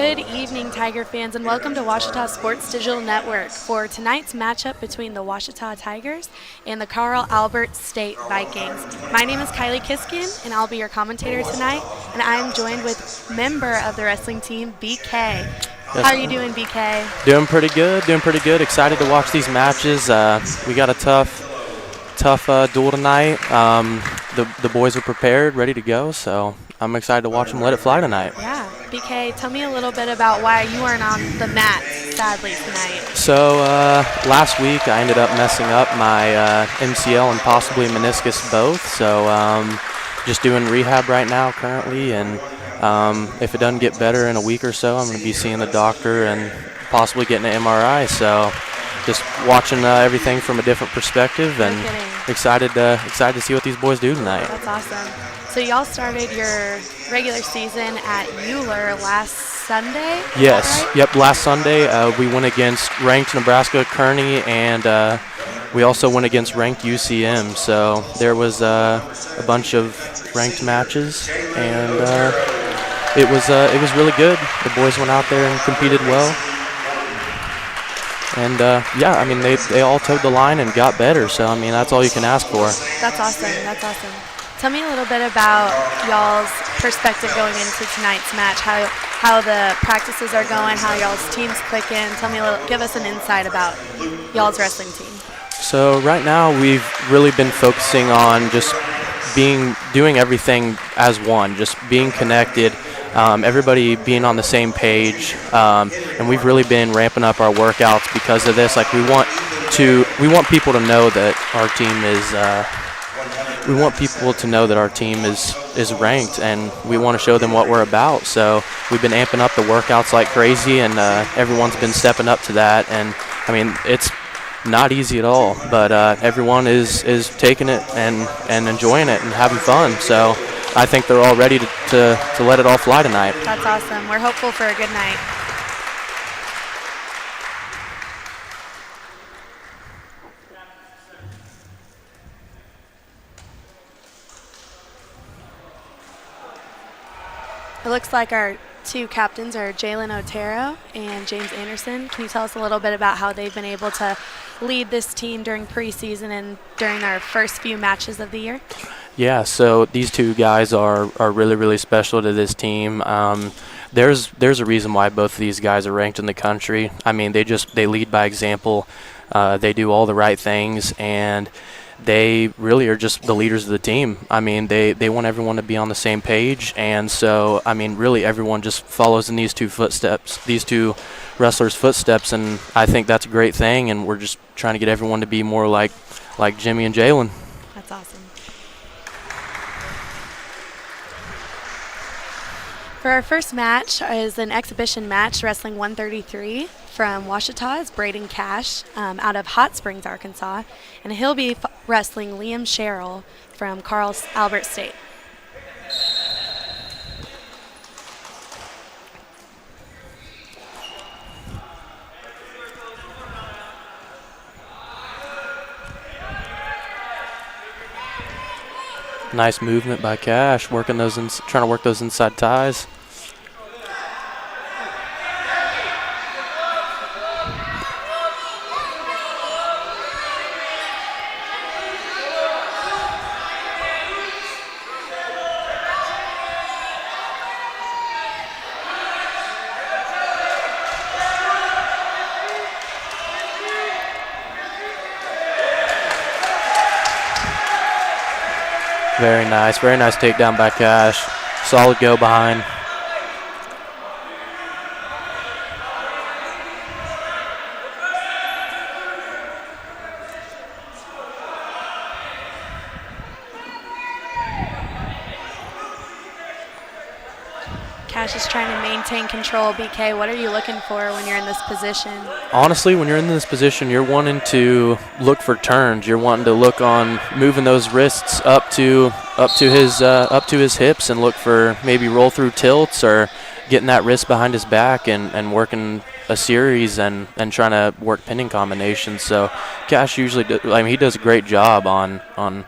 Good evening, Tiger fans, and welcome to Washita Sports Digital Network for tonight's matchup between the Washita Tigers and the Carl Albert State Vikings. My name is Kylie Kiskin, and I'll be your commentator tonight, and I'm joined with member of the wrestling team, BK. How are you doing, BK? Doing pretty good. Excited to watch these matches. We got a tough duel tonight. The boys are prepared, ready to go, so I'm excited to watch them let it fly tonight. Yeah. BK, tell me a little bit about why you weren't on the mat, sadly, tonight. So last week I ended up messing up my MCL and possibly meniscus both, so just doing rehab right now currently, and if it doesn't get better in a week or so, I'm going to be seeing the doctor and possibly getting an MRI. So just watching everything from a different perspective, and excited to see what these boys do tonight. That's awesome. So y'all started your regular season at Euler last Sunday? Yes. Right? Yep. Last Sunday we went against ranked Nebraska Kearney, and we also went against ranked UCM. So there was a bunch of ranked matches, and it was really good. The boys went out there and competed well. And, yeah, I mean, they all towed the line and got better. So, I mean, that's all you can ask for. That's awesome. That's awesome. Tell me a little bit about y'all's perspective going into tonight's match, how the practices are going, how y'all's team's clicking. Give us an insight about y'all's wrestling team. So right now we've really been focusing on just doing everything as one, just being connected, everybody being on the same page, and we've really been ramping up our workouts because of this. Like we want people to know that our team is. We want people to know that our team is ranked, and we want to show them what we're about. So we've been amping up the workouts like crazy, and everyone's been stepping up to that. And I mean, it's not easy at all, but everyone is taking it and enjoying it and having fun. So I think they're all ready to let it all fly tonight. That's awesome. We're hopeful for a good night. It looks like our two captains are Jalen Otero and James Anderson. Can you tell us a little bit about how they've been able to lead this team during preseason and during our first few matches of the year? Yeah, so these two guys are really, really special to this team. There's a reason why both of these guys are ranked in the country. I mean, they lead by example. They do all the right things, and they really are just the leaders of the team. I mean, they want everyone to be on the same page, and so, I mean, really everyone just follows in these two wrestlers' footsteps, and I think that's a great thing, and we're just trying to get everyone to be more like Jimmy and Jalen. That's awesome. For our first match is an exhibition match, Wrestling 133. From Washita is Braden Cash out of Hot Springs, Arkansas, and he'll be wrestling Liam Sherrill from Carl Albert State. Nice movement by Cash, trying to work those inside ties. Very nice takedown by Cash. Solid go behind. Cash is trying to maintain control. BK, what are you looking for when you're in this position? Honestly, when you're in this position, you're wanting to look for turns. You're wanting to look on moving those wrists up to his hips and look for maybe roll through tilts or getting that wrist behind his back and working a series and trying to work pinning combinations. So Cash usually he does a great job on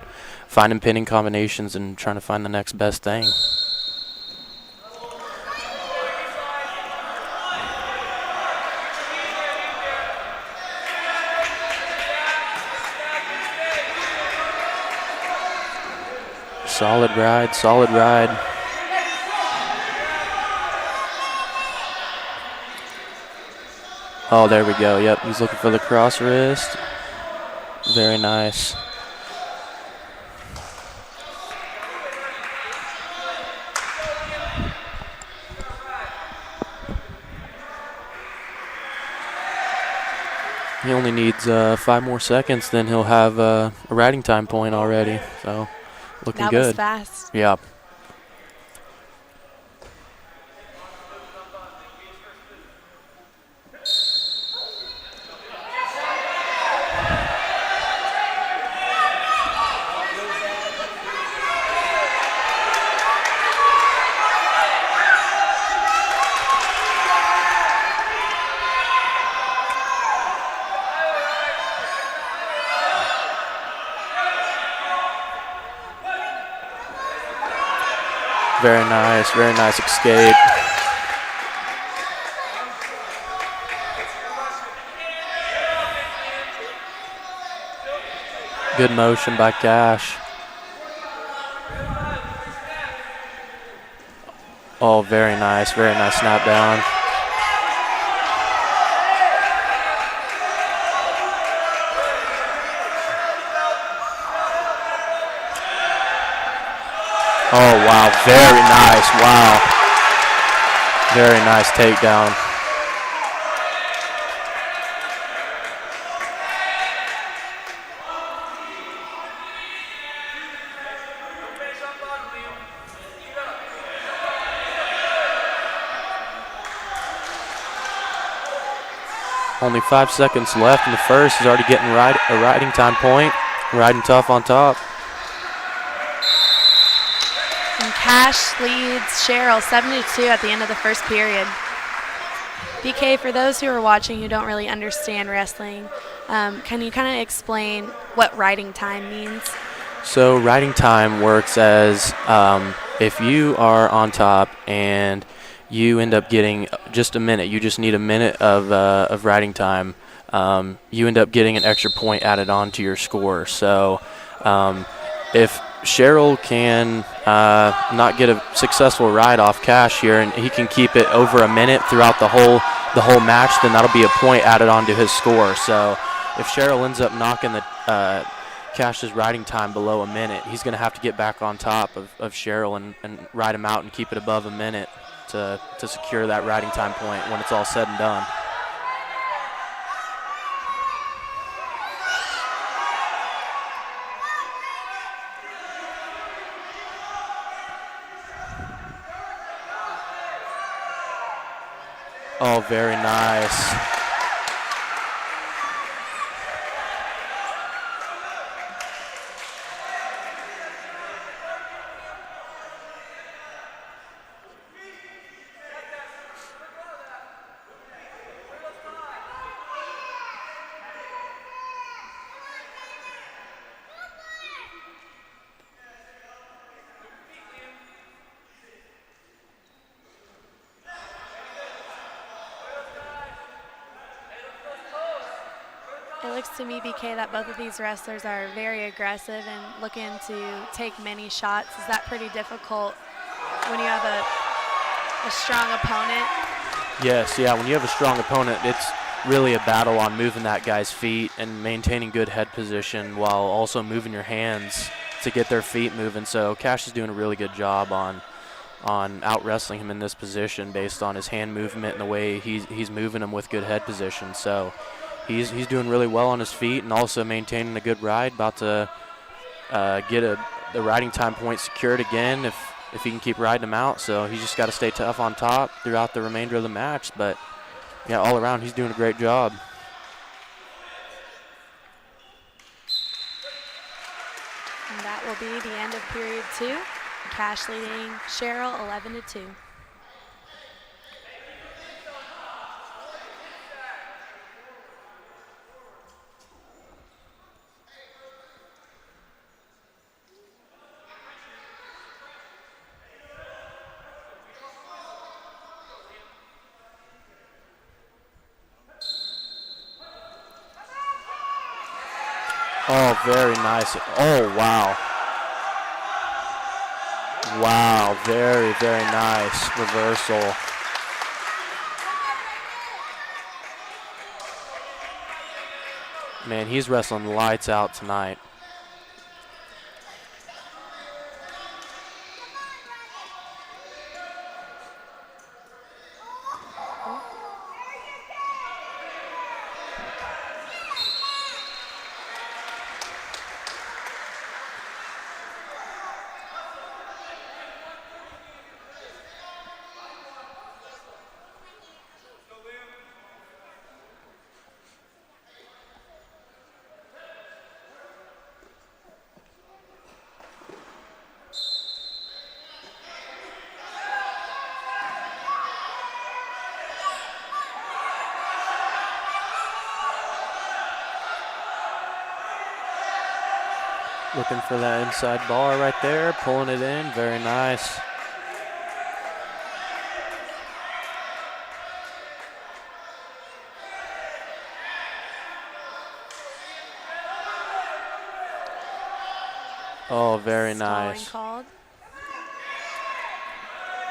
finding pinning combinations and trying to find the next best thing. Solid ride, solid ride. Oh, there we go. Yep, he's looking for the cross wrist. Very nice. He only needs 5 more seconds, then he'll have a riding time point already. So, looking good. That was fast. Yeah. Very nice escape. Good motion by Cash. Oh, very nice snap down. Oh, wow, very nice, wow. Very nice takedown. Only 5 seconds left in the first. He's already getting a riding time point. Riding tough on top. And Cash leads Cheryl 7-2 at the end of the first period. BK, for those who are watching who don't really understand wrestling, can you kind of explain what riding time means? So riding time works as if you are on top and you end up getting just a minute, you just need a minute of riding time, you end up getting an extra point added on to your score. So if Cheryl can not get a successful ride off Cash here, and he can keep it over a minute throughout the whole match, then that'll be a point added on to his score. So if Cheryl ends up knocking the Cash's riding time below a minute, he's going to have to get back on top of Cheryl and ride him out and keep it above a minute to secure that riding time point when it's all said and done. Oh, very nice. It looks to me, BK, that both of these wrestlers are very aggressive and looking to take many shots. Is that pretty difficult when you have a strong opponent? Yes, yeah, when you have a strong opponent, it's really a battle on moving that guy's feet and maintaining good head position while also moving your hands to get their feet moving. So Cash is doing a really good job on out wrestling him in this position based on his hand movement and the way he's moving him with good head position. So he's doing really well on his feet and also maintaining a good ride. About to get the riding time point secured again if he can keep riding him out. So he's just got to stay tough on top throughout the remainder of the match. But yeah, all around he's doing a great job. And that will be the end of period 2. Cash leading Cheryl 11-2. Oh, very nice. Oh, wow. Wow, very, very nice reversal. Man, he's wrestling lights out tonight. Looking for that inside bar right there, pulling it in, very nice. Oh, very nice. Called.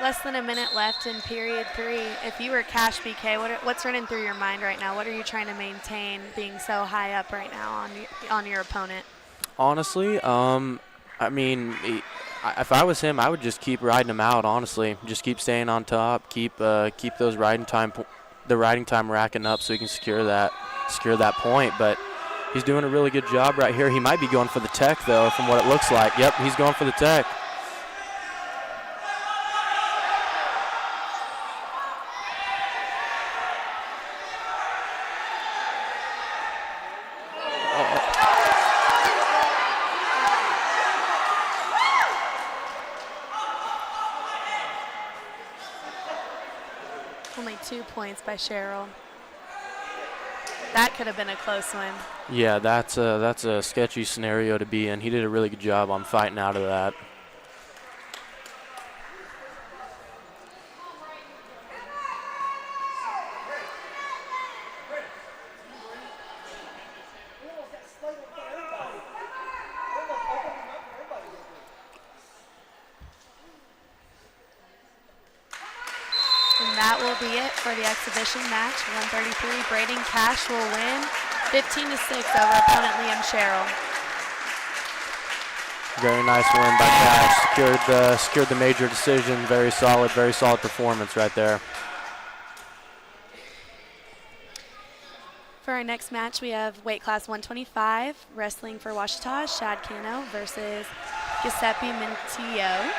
Less than a minute left in period 3. If you were Cash BK, what's running through your mind right now? What are you trying to maintain being so high up right now on your opponent? Honestly, I mean, if I was him, I would just keep riding him out. Honestly, just keep staying on top, keep those the riding time racking up so he can secure that point. But he's doing a really good job right here. He might be going for the tech though, from what it looks like. Yep, he's going for the tech. Only 2 points by Cheryl. That could have been a close one. Yeah, that's a sketchy scenario to be in. He did a really good job on fighting out of that. That will be it for the exhibition match. 133, Braden Cash will win 15-6 over opponent Liam Sherrill. Very nice win by Cash. Secured the major decision. Very solid performance right there. For our next match, we have weight class 125, wrestling for Washita, Shad Cano versus Giuseppe Minutillo.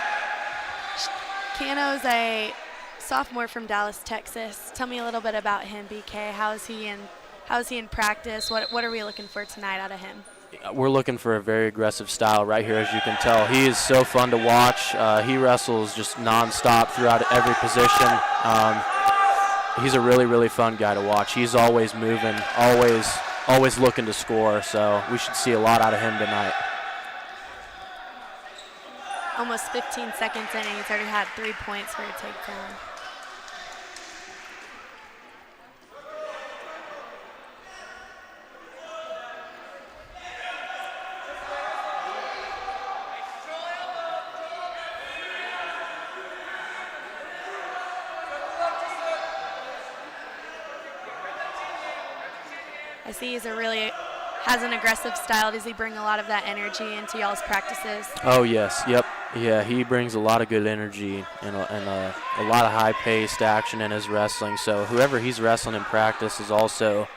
Cano's a sophomore from Dallas, Texas. Tell me a little bit about him, BK. How is he in practice? What are we looking for tonight out of him? We're looking for a very aggressive style right here, as you can tell. He is so fun to watch. He wrestles just nonstop throughout every position. He's a really, really fun guy to watch. He's always moving, always looking to score. So we should see a lot out of him tonight. Almost 15 seconds in, and he's already had 3 points for a takedown. I see he has an aggressive style. Does he bring a lot of that energy into y'all's practices? Oh, yes. Yep. Yeah, he brings a lot of good energy and a lot of high-paced action in his wrestling. So whoever he's wrestling in practice is also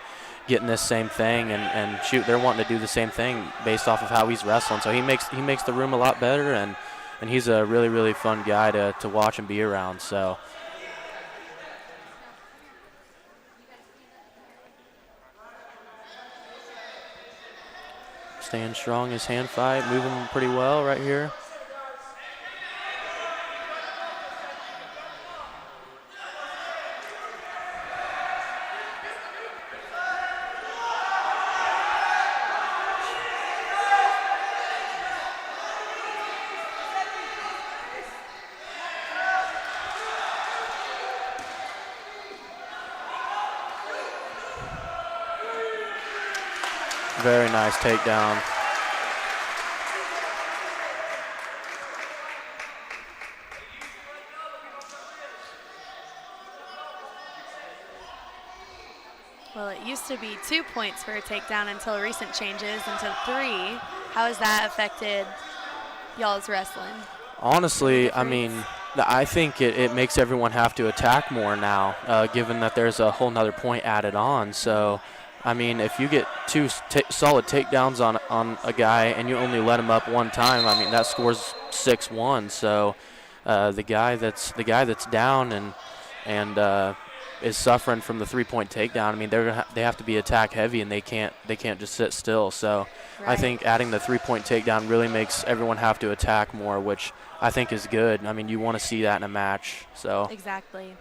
getting this same thing, and shoot, they're wanting to do the same thing based off of how he's wrestling. So he makes the room a lot better, and he's a really, really fun guy to watch and be around. So. Staying strong, his hand fight, moving pretty well right here. Very nice takedown. it used to be 2 points for a takedown until recent changes into 3. How has that affected y'all's wrestling? Honestly, I mean, I think it makes everyone have to attack more now, given that there's a whole nother point added on. So, I mean, if you get 2 solid takedowns on a guy and you only let him up 1 time, I mean, that scores 6-1. So, the guy that's down and is suffering from the 3-point takedown, I mean, they have to be attack heavy, and they can't just sit still. So I think adding the 3-point takedown really makes everyone have to attack more, which I think is good. I mean, you want to see that in a match. So exactly.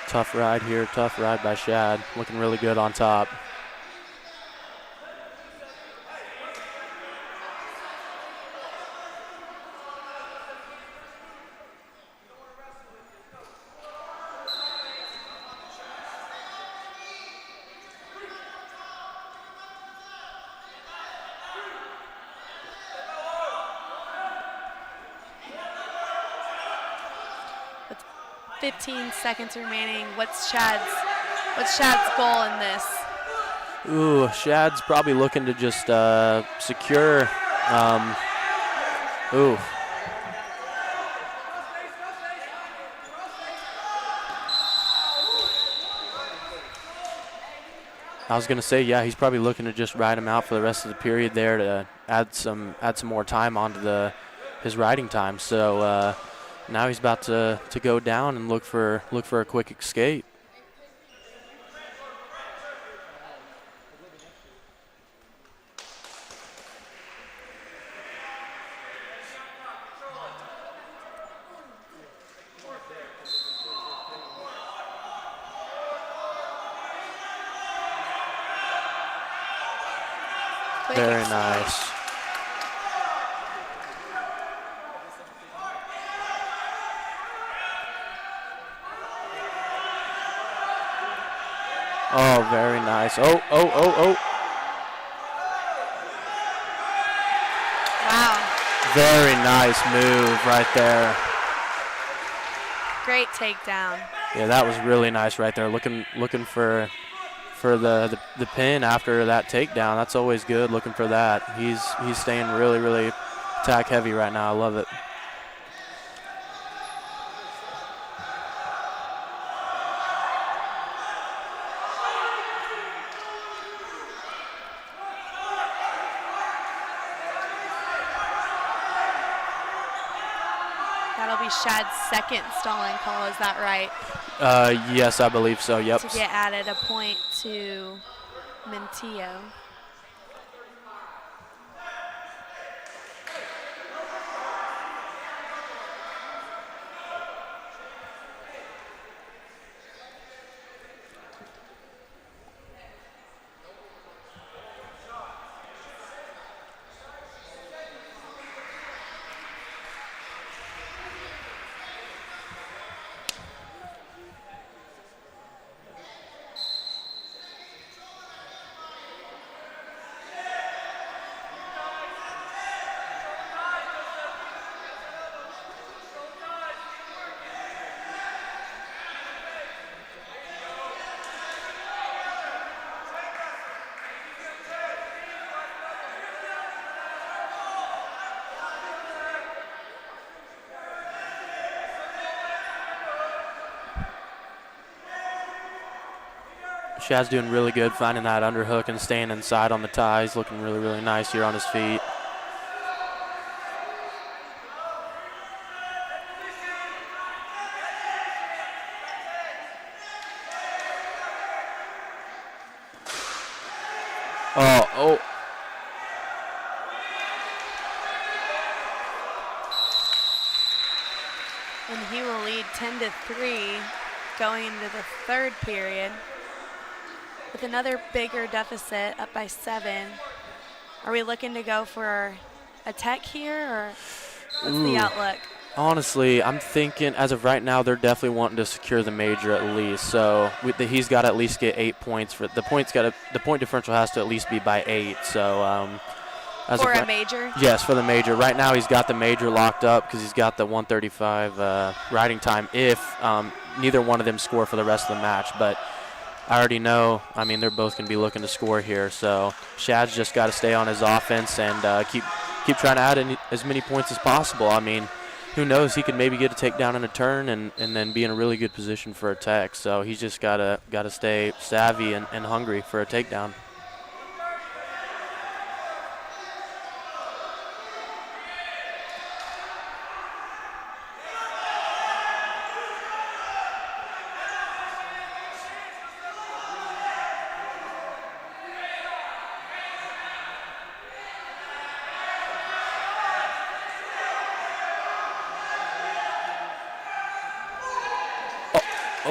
tough ride here, tough ride by Shad. Looking really good on top. With 15 seconds remaining, what's Shad's goal in this? Ooh, Shad's probably looking to just secure. Ooh. I was gonna say, yeah, he's probably looking to just ride him out for the rest of the period there to add some more time onto his riding time. So now he's about to go down and look for a quick escape. Very nice. Oh, very nice. Oh. Wow. Very nice move right there. Great takedown. Yeah, that was really nice right there. Looking for the pin after that takedown. That's always good, looking for that. He's staying really, really attack heavy right now. I love it. That'll be Shad's second stalling call, is that right? Yes, I believe so, yep. To get added a point to Minutillo. Shad's doing really good finding that underhook and staying inside on the ties. Looking really, really nice here on his feet. Oh. And he will lead 10-3 going into the third period with another bigger deficit, up by 7. Are we looking to go for a tech here, or what's the outlook? Honestly, I'm thinking as of right now, they're definitely wanting to secure the major at least. So he's got to at least get 8 points. For the point differential has to at least be by 8. So for a major? Yes, for the major. Right now, he's got the major locked up because he's got the 135 riding time if neither one of them score for the rest of the match. But I already know, I mean, they're both going to be looking to score here. So Shad's just got to stay on his offense and keep trying to add as many points as possible. I mean, who knows? He could maybe get a takedown in a turn and then be in a really good position for a tech. So he's just got to stay savvy and hungry for a takedown.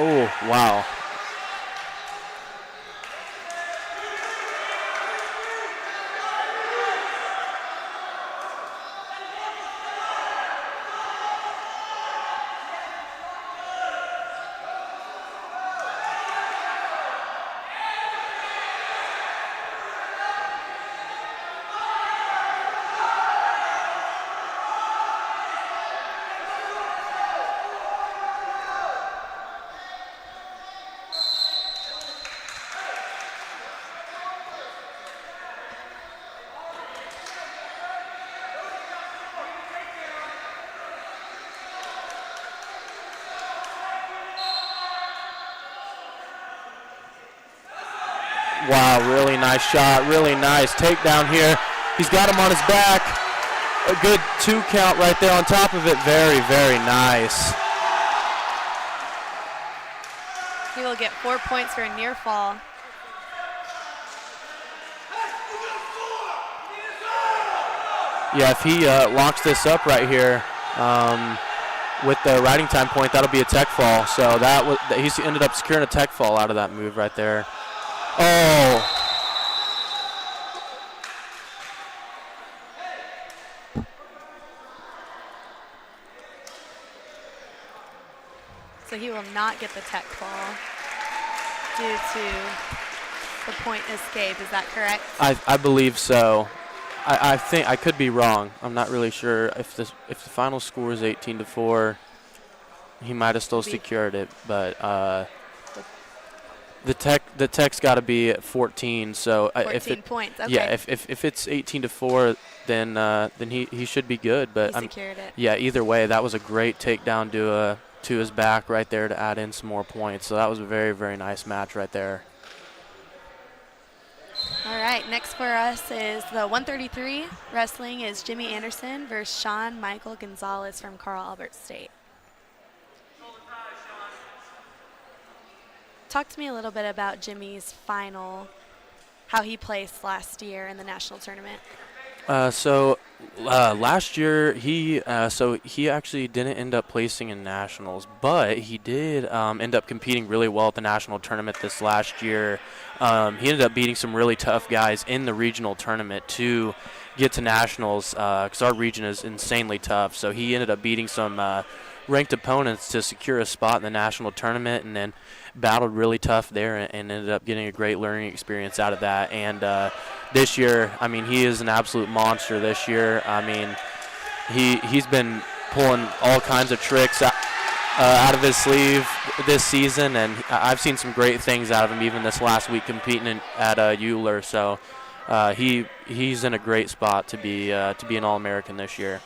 Oh, wow. Wow, really nice shot, really nice takedown here. He's got him on his back. A good 2 count right there on top of it. Very, very nice. He will get 4 points for a near fall. Yeah, if he locks this up right here with the riding time point, that'll be a tech fall. So he ended up securing a tech fall out of that move right there. Oh. So he will not get the tech fall due to the point escape. Is that correct? I believe so. I think I could be wrong. I'm not really sure if the final score is 18-4. He might have still secured it, but the tech's got to be at 14. So 14 points. Okay. Yeah, if it's 18-4, then he should be good. But he secured it. Yeah, either way, that was a great takedown to his back right there to add in some more points. So that was a very, very nice match right there. All right, next for us is the 133 wrestling is Jimmy Anderson versus Sean Michael Gonzalez from Carl Albert State. Talk to me a little bit about Jimmy's final, how he placed last year in the national tournament. Last year he actually didn't end up placing in nationals, but he did end up competing really well at the national tournament this last year. He ended up beating some really tough guys in the regional tournament to get to nationals because our region is insanely tough. So he ended up beating some ranked opponents to secure a spot in the national tournament, and then battled really tough there and ended up getting a great learning experience out of that. And this year, I mean, he is an absolute monster this year. I mean, he's been pulling all kinds of tricks out of his sleeve this season, and I've seen some great things out of him even this last week competing at Euler. So he's in a great spot to be an All-American this year.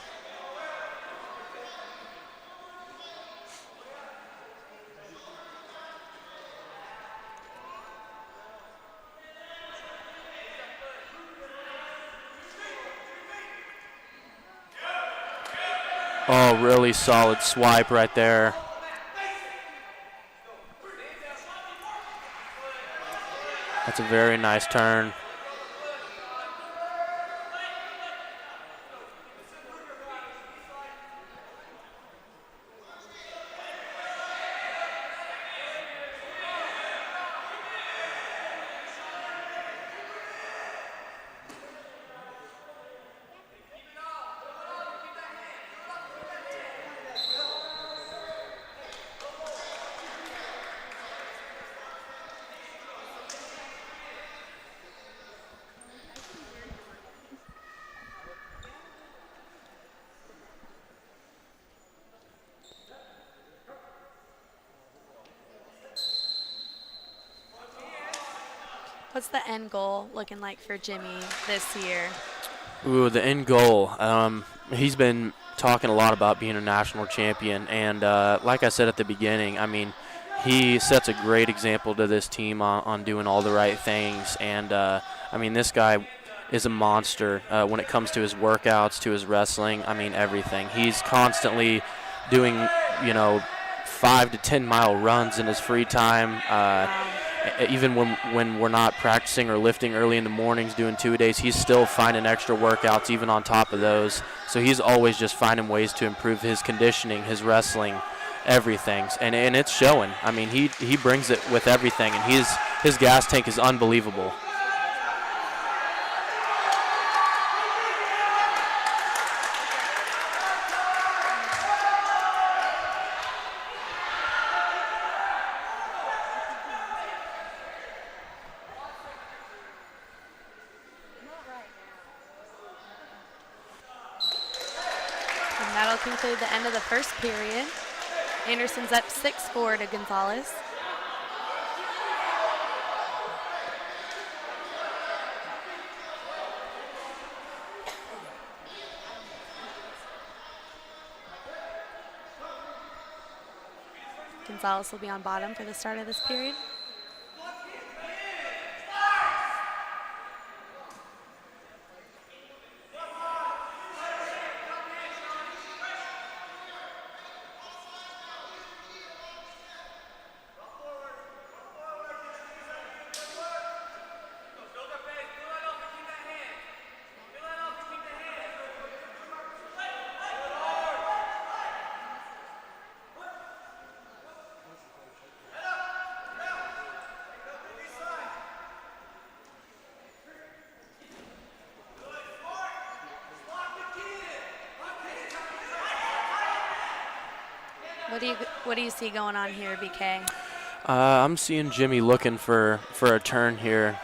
Oh, really solid swipe right there. That's a very nice turn. What's the end goal looking like for Jimmy this year? Ooh, the end goal. He's been talking a lot about being a national champion, and like I said at the beginning, I mean, he sets a great example to this team on doing all the right things, and I mean, this guy is a monster when it comes to his workouts, to his wrestling. I mean, everything. He's constantly doing, 5 to 10 mile runs in his free time. Even when we're not practicing or lifting early in the mornings doing 2-a-days, he's still finding extra workouts even on top of those. So he's always just finding ways to improve his conditioning, his wrestling, everything. And it's showing. I mean, he brings it with everything, and his gas tank is unbelievable. That'll conclude the end of the first period. Anderson's up 6-4 to Gonzalez. Gonzalez will be on bottom for the start of this period. What do you see going on here, BK? I'm seeing Jimmy looking for a turn here.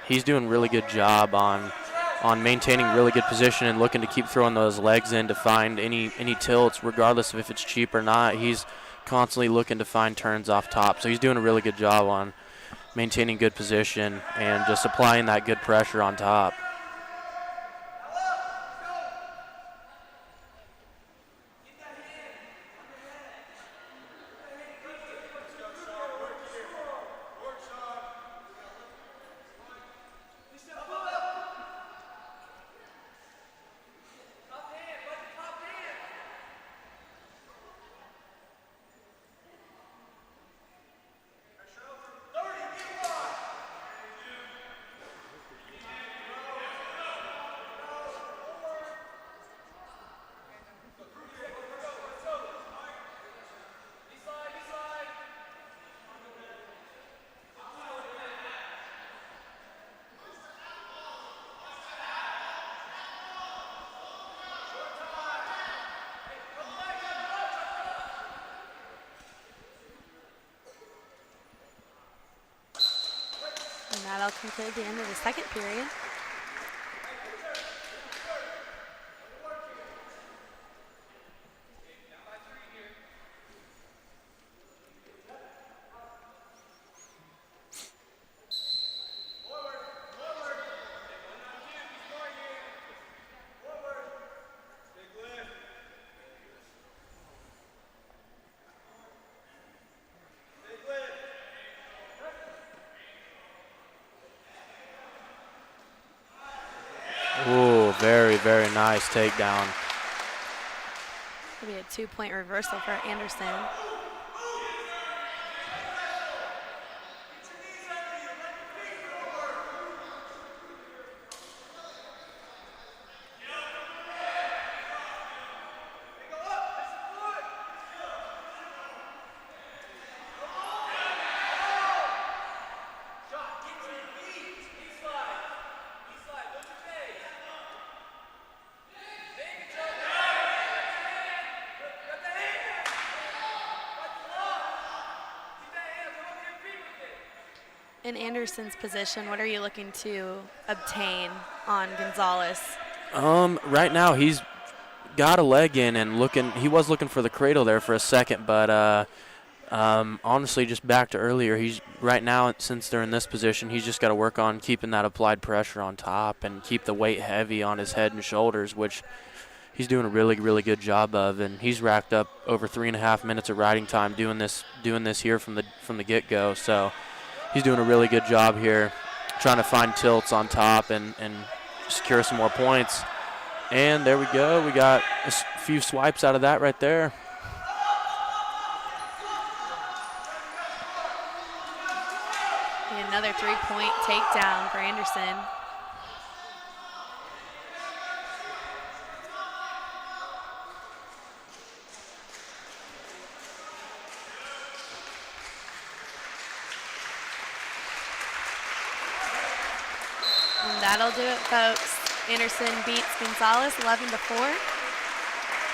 He's doing a really good job on maintaining really good position and looking to keep throwing those legs in to find any tilts, regardless of if it's cheap or not. He's constantly looking to find turns off top. So he's doing a really good job on maintaining good position and just applying that good pressure on top. And that'll conclude the end of the second period. Ooh, very, very nice takedown. It'll be a 2-point reversal for Anderson. In Anderson's position, what are you looking to obtain on Gonzalez? Right now he's got a leg in and looking. He was looking for the cradle there for a second, but Honestly, just back to earlier, he's right now, since they're in this position, he's just got to work on keeping that applied pressure on top and keep the weight heavy on his head and shoulders, which he's doing a really, really good job of. And he's racked up over 3.5 minutes of riding time doing this here from the get-go. So he's doing a really good job here, trying to find tilts on top and secure some more points. And there we go. We got a few swipes out of that right there. Another 3-point takedown for Anderson. And that'll do it, folks. Anderson beats Gonzalez 11-4.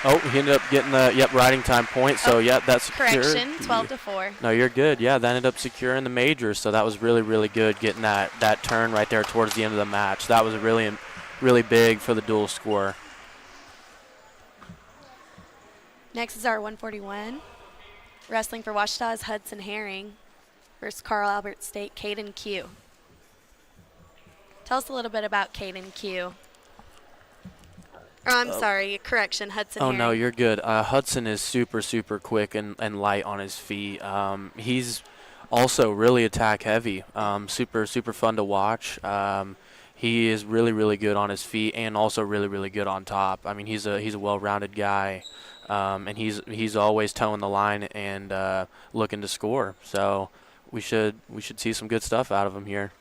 Oh, he ended up getting the riding time point. So that's correction, 12-4. No, you're good. Yeah, that ended up securing the majors. So that was really, really good getting that turn right there towards the end of the match. That was really, really big for the dual score. Next is our 141. Wrestling for Washita's Hudson Herring versus Carl Albert State Caden Q. Tell us a little bit about Caden Q. I'm sorry, correction, Hudson Herring. Oh, no, you're good. Hudson is super, super quick and light on his feet. He's also really attack heavy, super, super fun to watch. He is really, really good on his feet and also really, really good on top. I mean, he's a well-rounded guy, and he's always towing the line and looking to score. So we should see some good stuff out of him here.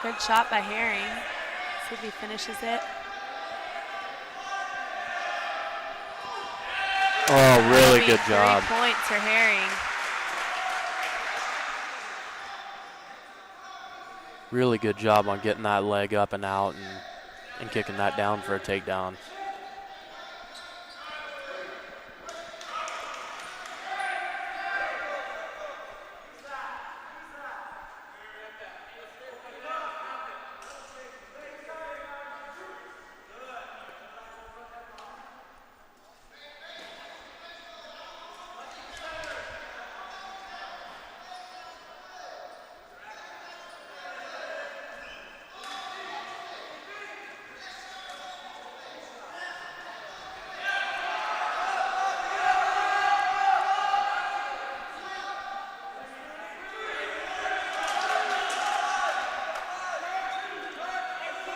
Good shot by Herring. See if he finishes it. Oh, really good job. 3 points for Herring. Really good job on getting that leg up and out and kicking that down for a takedown.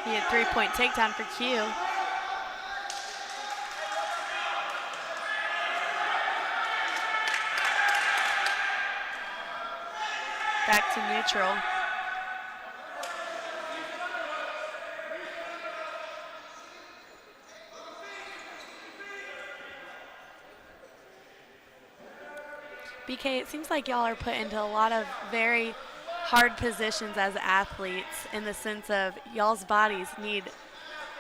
He had 3-point takedown for Q. Back to neutral. BK, it seems like y'all are put into a lot of very hard positions as athletes in the sense of y'all's bodies need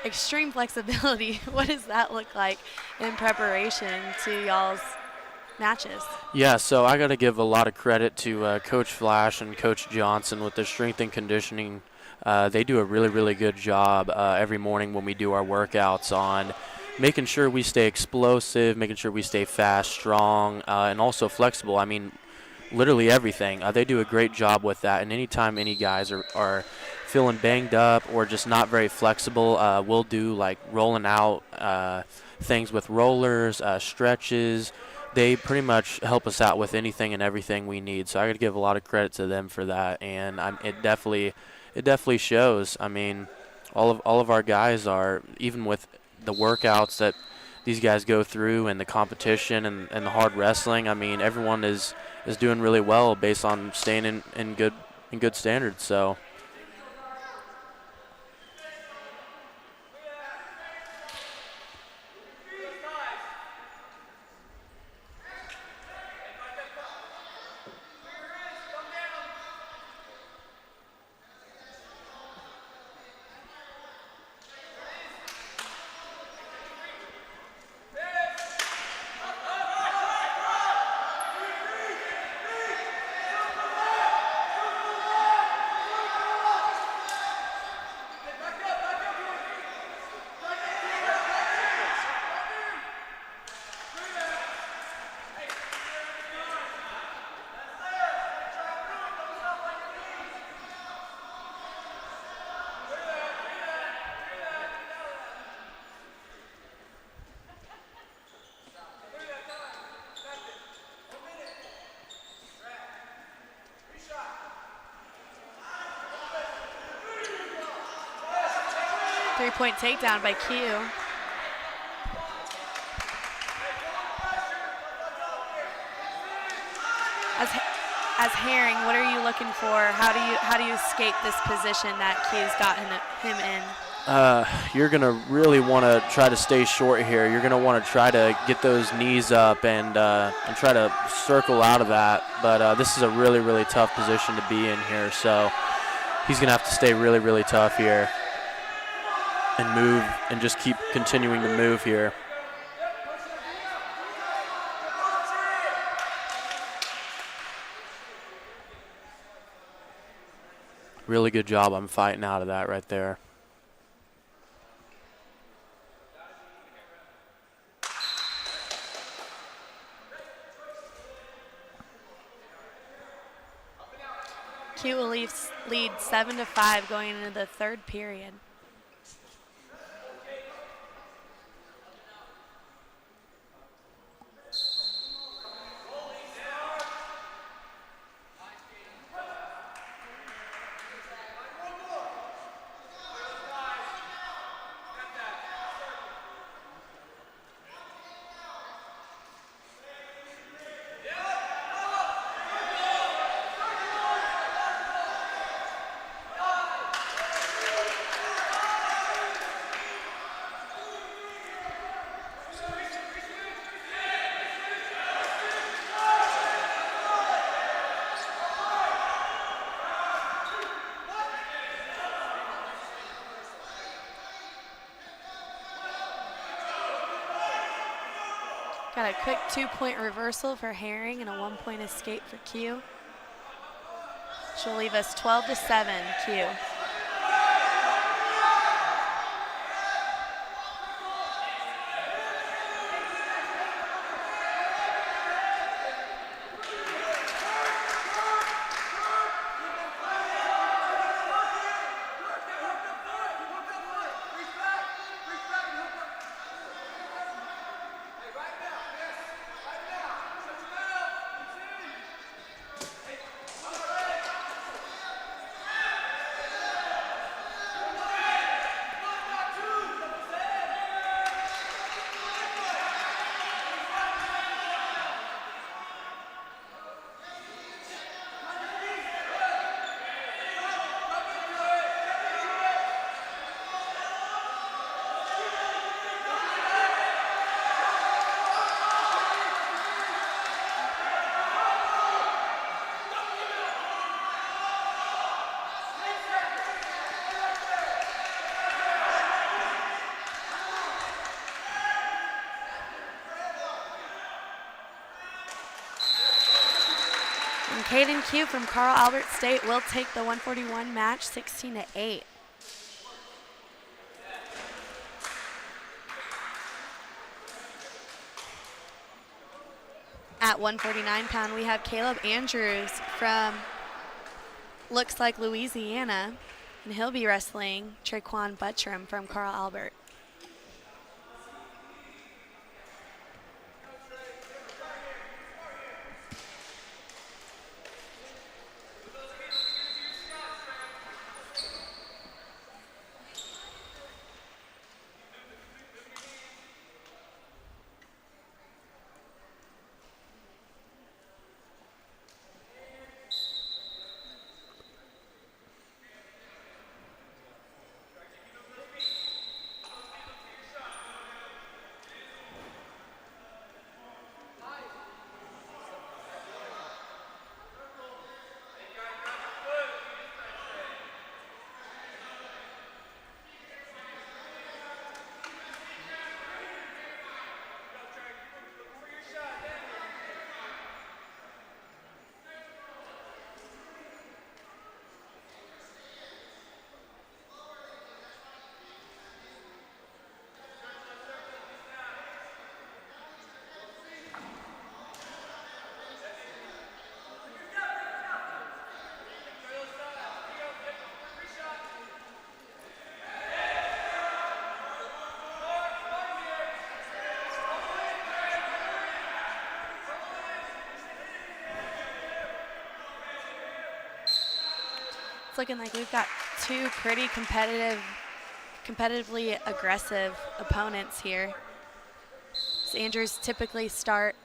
extreme flexibility. What does that look like in preparation to y'all's matches? Yeah, so I got to give a lot of credit to Coach Flash and Coach Johnson with their strength and conditioning. They do a really, really good job every morning when we do our workouts on making sure we stay explosive, making sure we stay fast, strong, and also flexible. I mean, literally everything. They do a great job with that, and anytime any guys are feeling banged up or just not very flexible, we'll do like rolling out things with rollers, stretches. They pretty much help us out with anything and everything we need. So I got to give a lot of credit to them for that, and it definitely shows. I mean, all of our guys are, even with the workouts that these guys go through and the competition and the hard wrestling. I mean, everyone is doing really well based on staying in good standards. So. 3-point takedown by Q. As Herring, what are you looking for? How do you escape this position that Q's got him in? You're going to really want to try to stay short here. You're going to want to try to get those knees up and try to circle out of that. But this is a really, really tough position to be in here. So he's going to have to stay really, really tough here and move and just keep continuing to move here. Really good job on fighting out of that right there. Q will lead 7-5 going into the third period. Got a quick 2-point reversal for Herring and a 1-point escape for Q. She'll leave us 12-7, Q. Caden Q from Carl Albert State will take the 141 match 16-8. At 149-pound, we have Caleb Andrews from, looks like Louisiana, and he'll be wrestling Traquan Buttram from Carl Albert. It's looking like we've got two pretty competitively aggressive opponents here. So Andrews typically start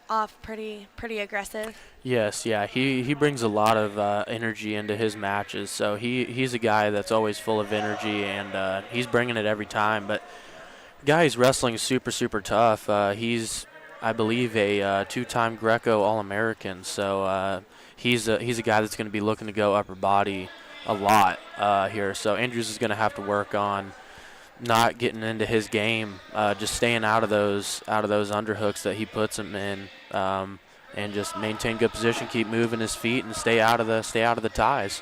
off pretty aggressive. Yes, yeah, he brings a lot of energy into his matches. So he's a guy that's always full of energy, and he's bringing it every time. But the guy he's wrestling is super tough. He's, I believe, a two-time Greco All-American. So he's a guy that's going to be looking to go upper body a lot here. So Andrews is going to have to work on not getting into his game, just staying out of those underhooks that he puts him in, and just maintain good position, keep moving his feet, and stay out of the ties.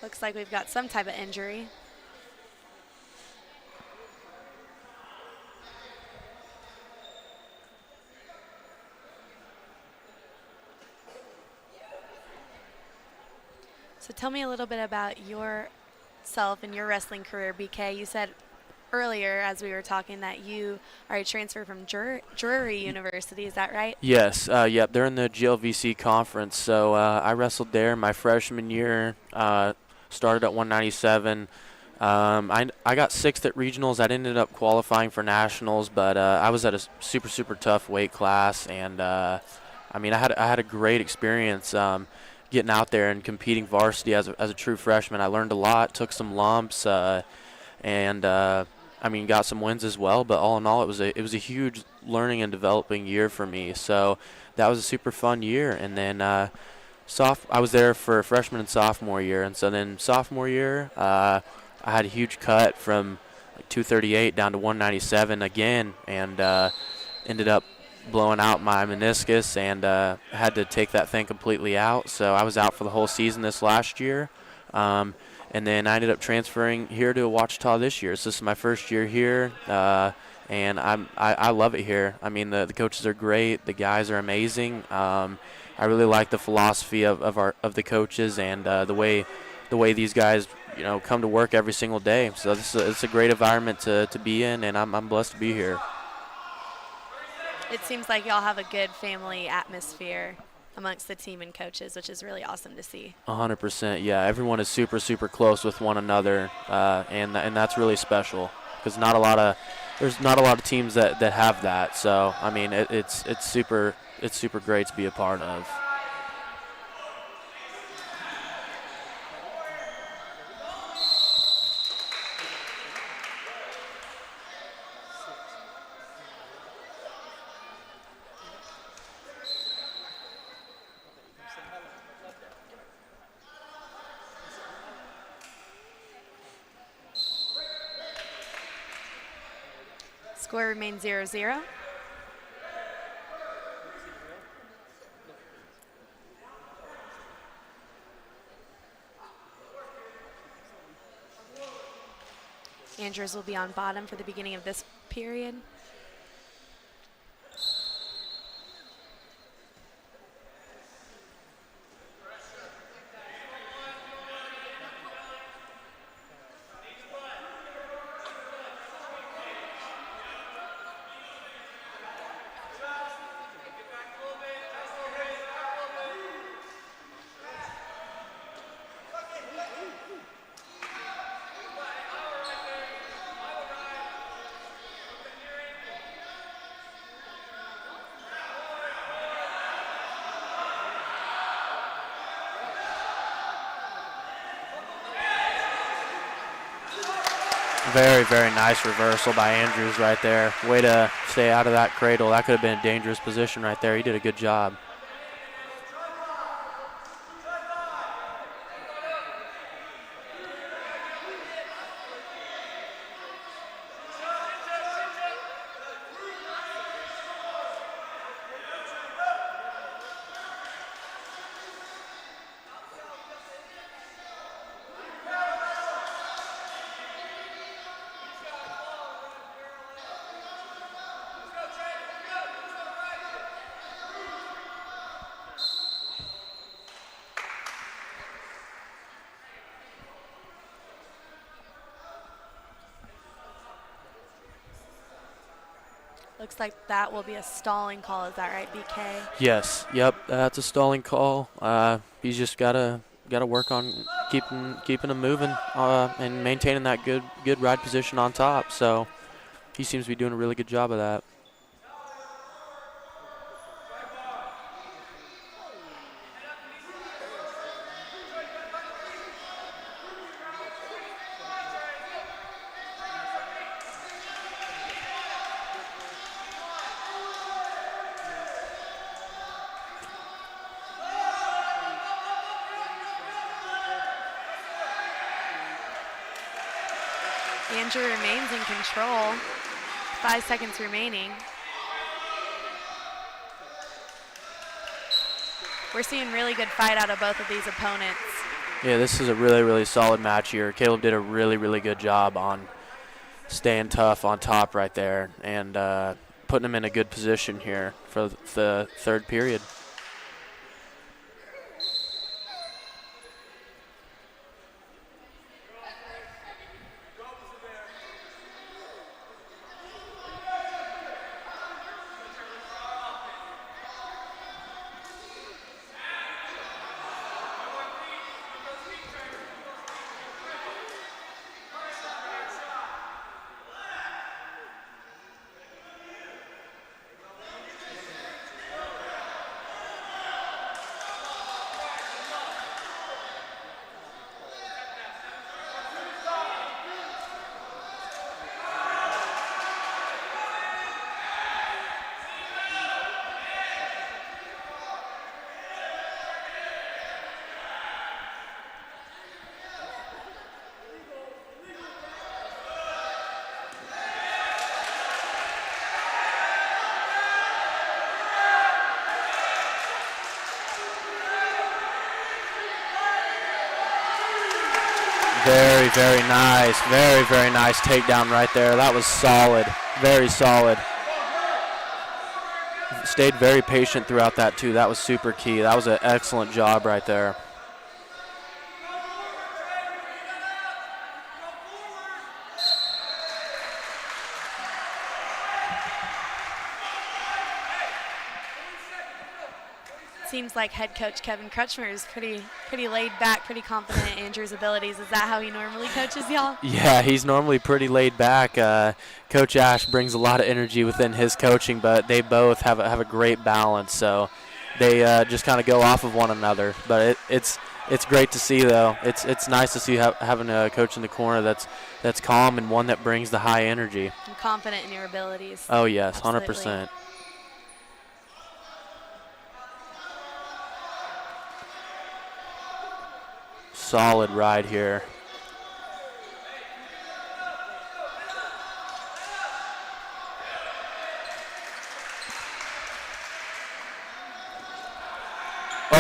Looks like we've got some type of injury. So tell me a little bit about yourself and your wrestling career, BK. You said earlier as we were talking that you are a transfer from Drury University. Is that right? Yes, yep, they're in the GLVC conference. So I wrestled there my freshman year, started at 197. I got sixth at regionals. I ended up qualifying for nationals, but I was at a super tough weight class, and I had a great experience getting out there and competing varsity as a true freshman. I learned a lot, took some lumps, and got some wins as well. But all in all, it was a huge learning and developing year for me. So that was a super fun year. And then I was there for freshman and sophomore year, and so then sophomore year I had a huge cut from like 238 down to 197 again, and ended up blowing out my meniscus, and had to take that thing completely out. So I was out for the whole season this last year, and then I ended up transferring here to Ouachita this year. So this is my first year here, and I love it here. I mean, the coaches are great, the guys are amazing. I really like the philosophy of the coaches, and the way these guys come to work every single day. So it's a great environment to be in, and I'm blessed to be here. It seems like y'all have a good family atmosphere amongst the team and coaches, which is really awesome to see. 100%, yeah. Everyone is super super close with one another, and that's really special, because there's not a lot of teams that have that. So I mean, it's super great to be a part of. Score remains 0-0. Andrews will be on bottom for the beginning of this period. Very, very nice reversal by Andrews right there. Way to stay out of that cradle. That could have been a dangerous position right there. He did a good job. Looks like that will be a stalling call. Is that right, BK? Yes. Yep. That's a stalling call. He's just gotta work on keeping him moving and maintaining that good ride position on top. So he seems to be doing a really good job of that. Andrew remains in control. 5 seconds remaining. We're seeing really good fight out of both of these opponents. Yeah, this is a really, really solid match here. Caleb did a really, really good job on staying tough on top right there and putting him in a good position here for the third period. Very, very nice. Very, very nice takedown right there. That was solid. Very solid. Stayed very patient throughout that, too. That was super key. That was an excellent job right there. Seems like head coach Kevin Crutchmer is pretty laid back, pretty confident in Andrew's abilities. Is that how he normally coaches y'all? Yeah, he's normally pretty laid back. Coach Ash brings a lot of energy within his coaching, but they both have a great balance. So they just kind of go off of one another. But it's great to see, though. It's nice to see having a coach in the corner that's calm and one that brings the high energy. And confident in your abilities. Oh yes, Absolutely. 100%. Solid ride here.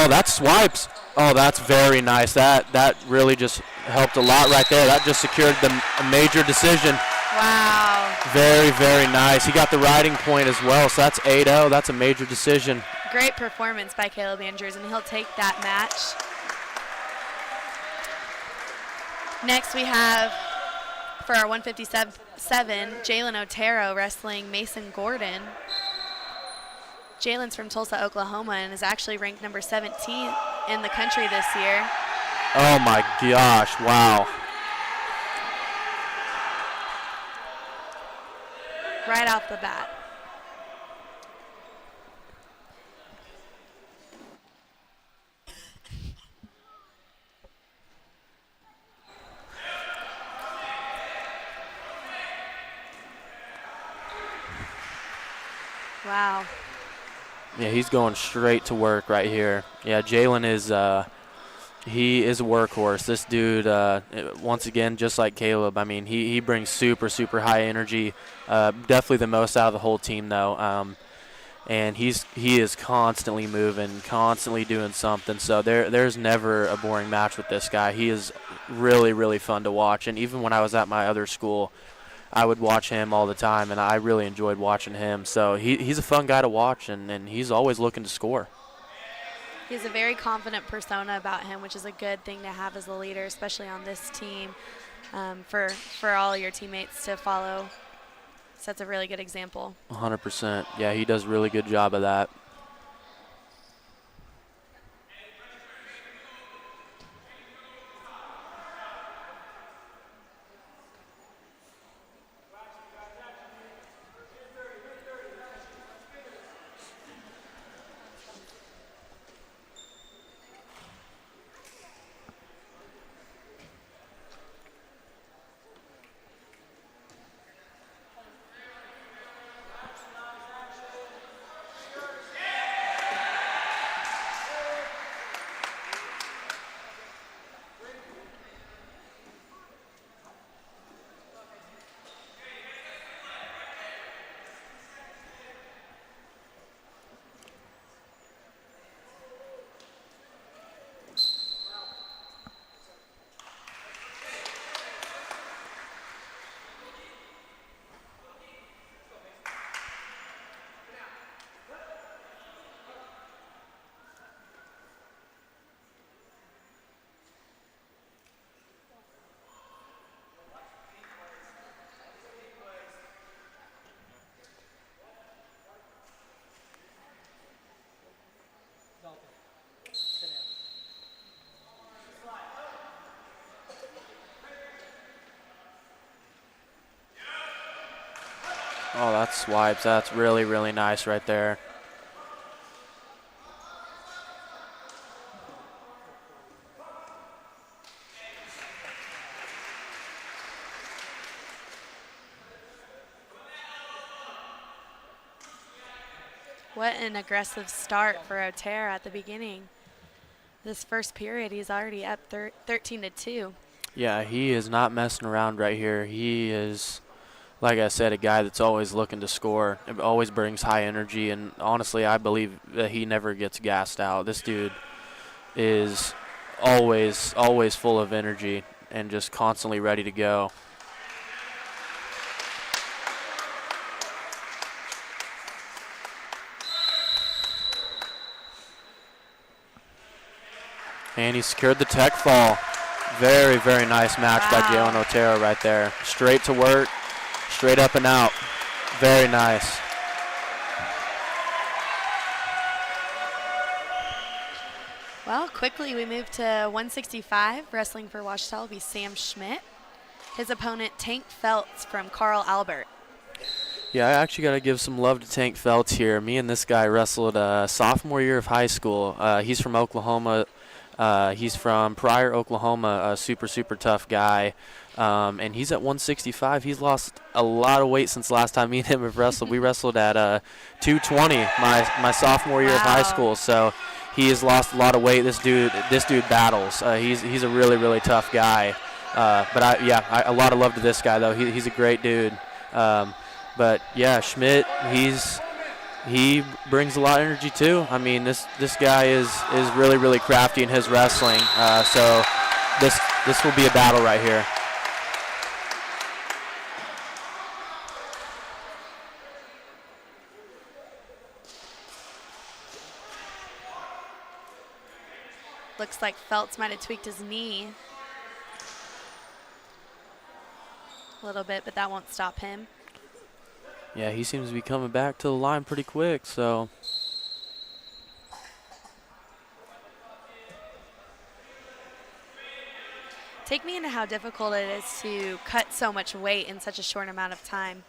Oh, that swipes. Oh, that's very nice. That really just helped a lot right there. That just secured a major decision. Wow. Very, very nice. He got the riding point as well, so that's 8-0. That's a major decision. Great performance by Caleb Andrews, and he'll take that match. Next we have, for our 157, Jalen Otero wrestling Mason Gordon. Jalen's from Tulsa, Oklahoma, and is actually ranked number 17 in the country this year. Oh my gosh, wow. Right off the bat. Wow. Yeah, he's going straight to work right here. Yeah, Jalen is he is a workhorse. This dude, once again, just like Caleb, I mean, he brings super, super high energy. Definitely the most out of the whole team, though. And he is constantly moving, constantly doing something. So there's never a boring match with this guy. He is really, really fun to watch. And even when I was at my other school, I would watch him all the time, and I really enjoyed watching him. So he's a fun guy to watch, and he's always looking to score. He has a very confident persona about him, which is a good thing to have as a leader, especially on this team, for all your teammates to follow. Sets a really good example. 100%. Yeah, he does a really good job of that. Oh, that swipes. That's really, really nice right there. What an aggressive start for Otero at the beginning. This first period, he's already up 13-2. Yeah, he is not messing around right here. He is, like I said, a guy that's always looking to score. It always brings high energy, and honestly, I believe that he never gets gassed out. This dude is always full of energy and just constantly ready to go. And he secured the tech fall. Very, very nice match by Jalen Otero right there. Straight to work, straight up and out. Very nice. Well, quickly we move to 165. Wrestling for Washita will be Sam Schmidt. His opponent, Tank Feltz from Carl Albert. Yeah, I actually got to give some love to Tank Feltz here. Me and this guy wrestled sophomore year of high school. He's from Oklahoma. He's from Pryor, Oklahoma, a super, super tough guy. And he's at 165. He's lost a lot of weight since last time me and him have wrestled. We wrestled at 220 my sophomore year of high school. So he has lost a lot of weight. This dude battles. He's a really, really tough guy. A lot of love to this guy, though. He's a great dude. But, yeah, Schmidt, he's he brings a lot of energy too. I mean, this guy is really, really crafty in his wrestling. So this will be a battle right here. Looks like Feltz might have tweaked his knee a little bit, but that won't stop him. Yeah, he seems to be coming back to the line pretty quick, so. Take me into how difficult it is to cut so much weight in such a short amount of time.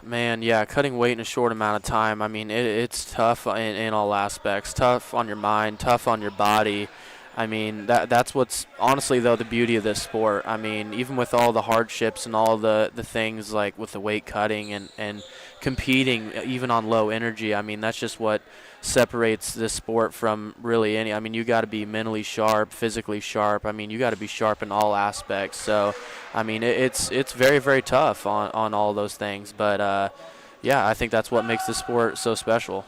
Man, yeah, cutting weight in a short amount of time, I mean, it's tough in all aspects. Tough on your mind, tough on your body. I mean, that's what's honestly, though, the beauty of this sport. I mean, even with all the hardships and all the things like with the weight cutting and competing even on low energy, I mean, that's just what separates this sport from really any. I mean, you got to be mentally sharp, physically sharp. I mean, you got to be sharp in all aspects. So, I mean, it's very, very tough on all those things. But, yeah, I think that's what makes the sport so special.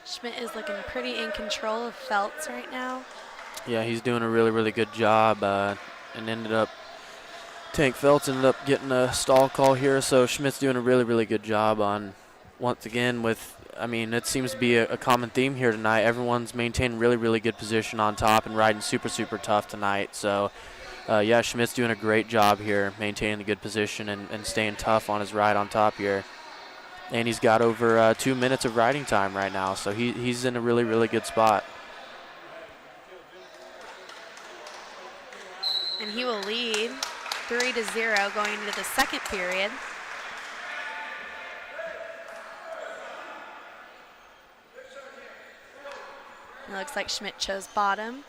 Schmidt is looking pretty in control of Feltz right now. Yeah, he's doing a really, really good job and Tank Feltz ended up getting a stall call here, so Schmidt's doing a really, really good job on, once again, I mean, it seems to be a common theme here tonight. Everyone's maintaining really, really good position on top and riding super, super tough tonight. So, yeah, Schmidt's doing a great job here, maintaining the good position and staying tough on his ride on top here. And he's got over 2 minutes of riding time right now, so he's in a really, really good spot. And he will lead 3-0 going into the second period. It looks like Schmidt chose bottom.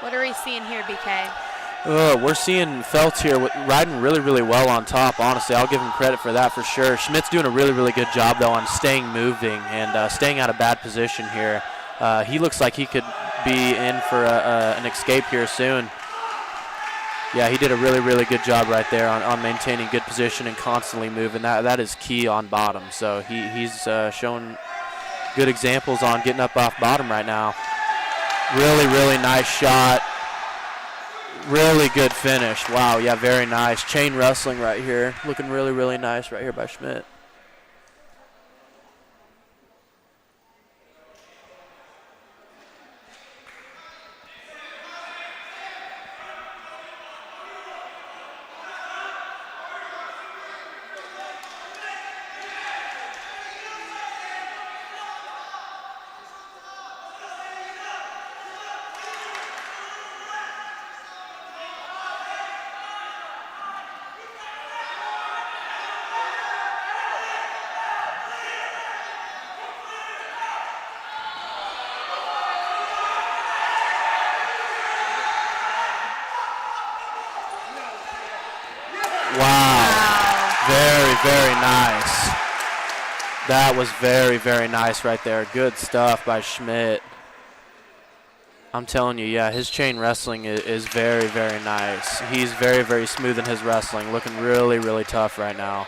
What are we seeing here, BK? We're seeing Feltz here riding really, really well on top, honestly. I'll give him credit for that for sure. Schmidt's doing a really, really good job, though, on staying moving and staying out of bad position here. He looks like he could be in for an escape here soon. Yeah, he did a really, really good job right there on maintaining good position and constantly moving. That is key on bottom. So he's showing good examples on getting up off bottom right now. Really, really nice shot. Really good finish. Wow, yeah, very nice. Chain wrestling right here. Looking really, really nice right here by Schmidt. very nice. That was very, very nice right there. Good stuff by Schmidt. I'm telling you, yeah, his chain wrestling is very, very nice. He's very, very smooth in his wrestling, looking really, really tough right now.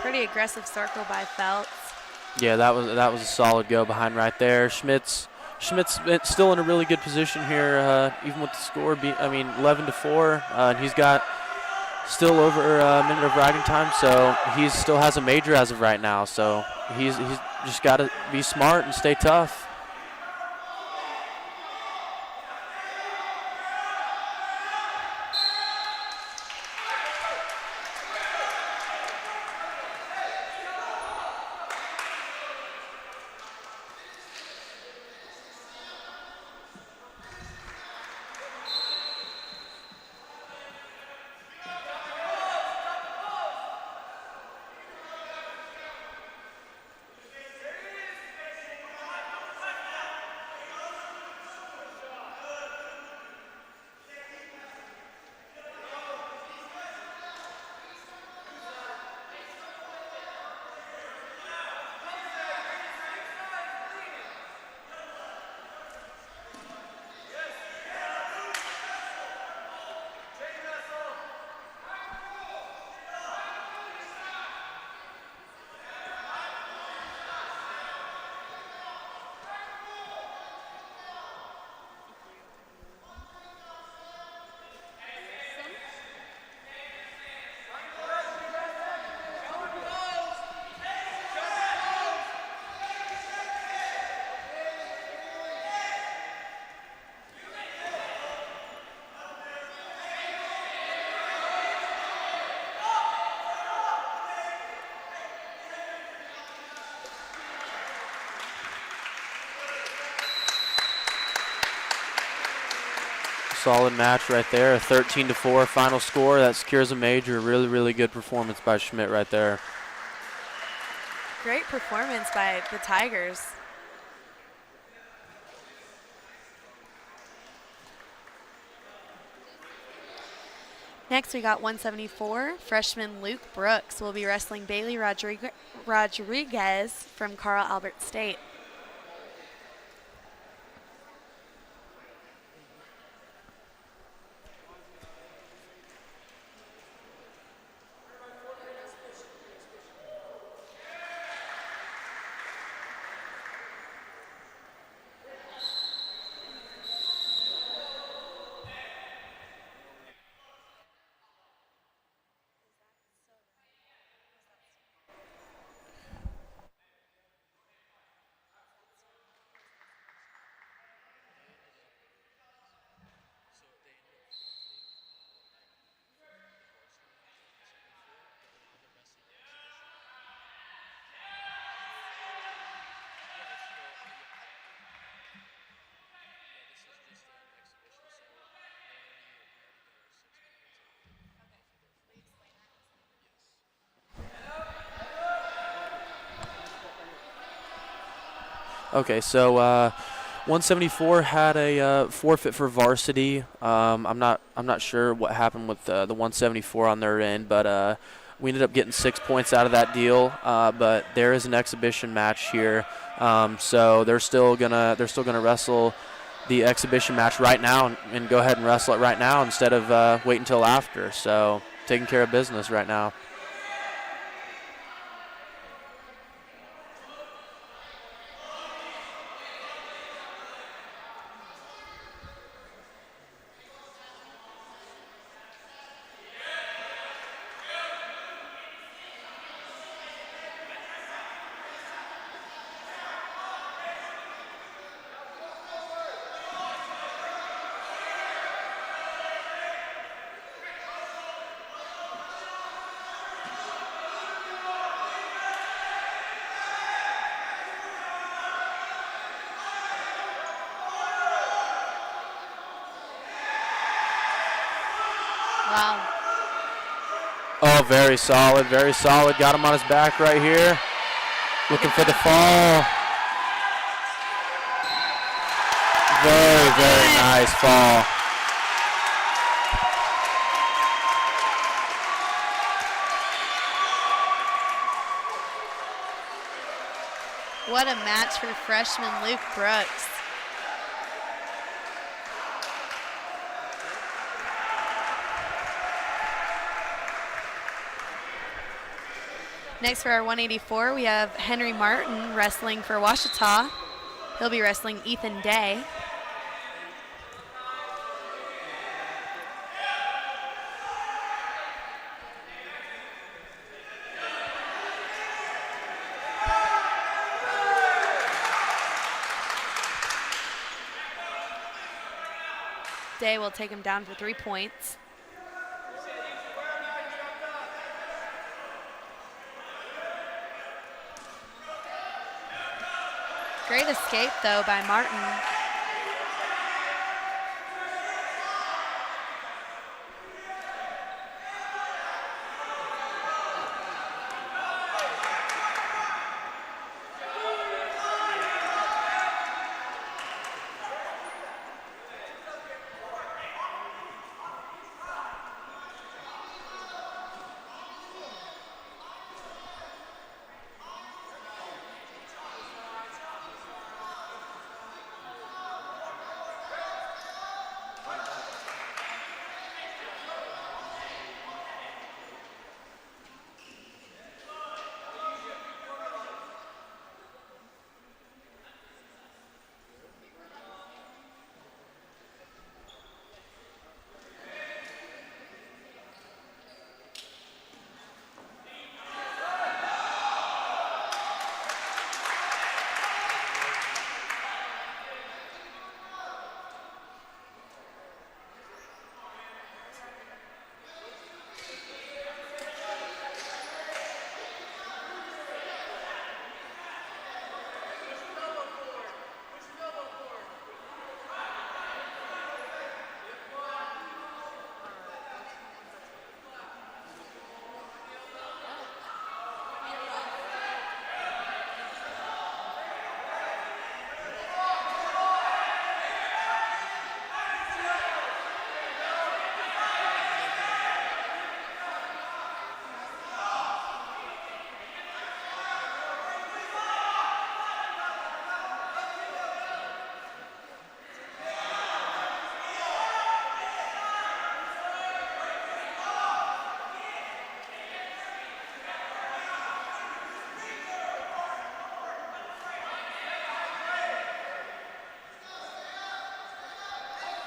Pretty aggressive circle by Phelps. Yeah, that was a solid go behind right there. Schmidt's still in a really good position here, even with the score 11-4, and he's got still over a minute of riding time, so he still has a major as of right now. So he's just got to be smart and stay tough. Solid match right there, a 13-4 final score. That secures a major. Really, really good performance by Schmidt right there. Great performance by the Tigers. Next, we got 174. Freshman Luke Brooks will be wrestling Bailey Rodriguez from Carl Albert State. Okay, so 174 had a forfeit for Varsity. I'm not sure what happened with the 174 on their end, but we ended up getting 6 points out of that deal. But there is an exhibition match here, so they're still gonna wrestle the exhibition match right now and go ahead and wrestle it right now instead of wait until after. So taking care of business right now. Wow. Oh, very solid, very solid. Got him on his back right here. Looking for the fall. Very, very nice fall. What a match for freshman Luke Brooks. Next for our 184, we have Henry Martin wrestling for Washita. He'll be wrestling Ethan Day. Day will take him down for 3 points. Great escape, though, by Martin.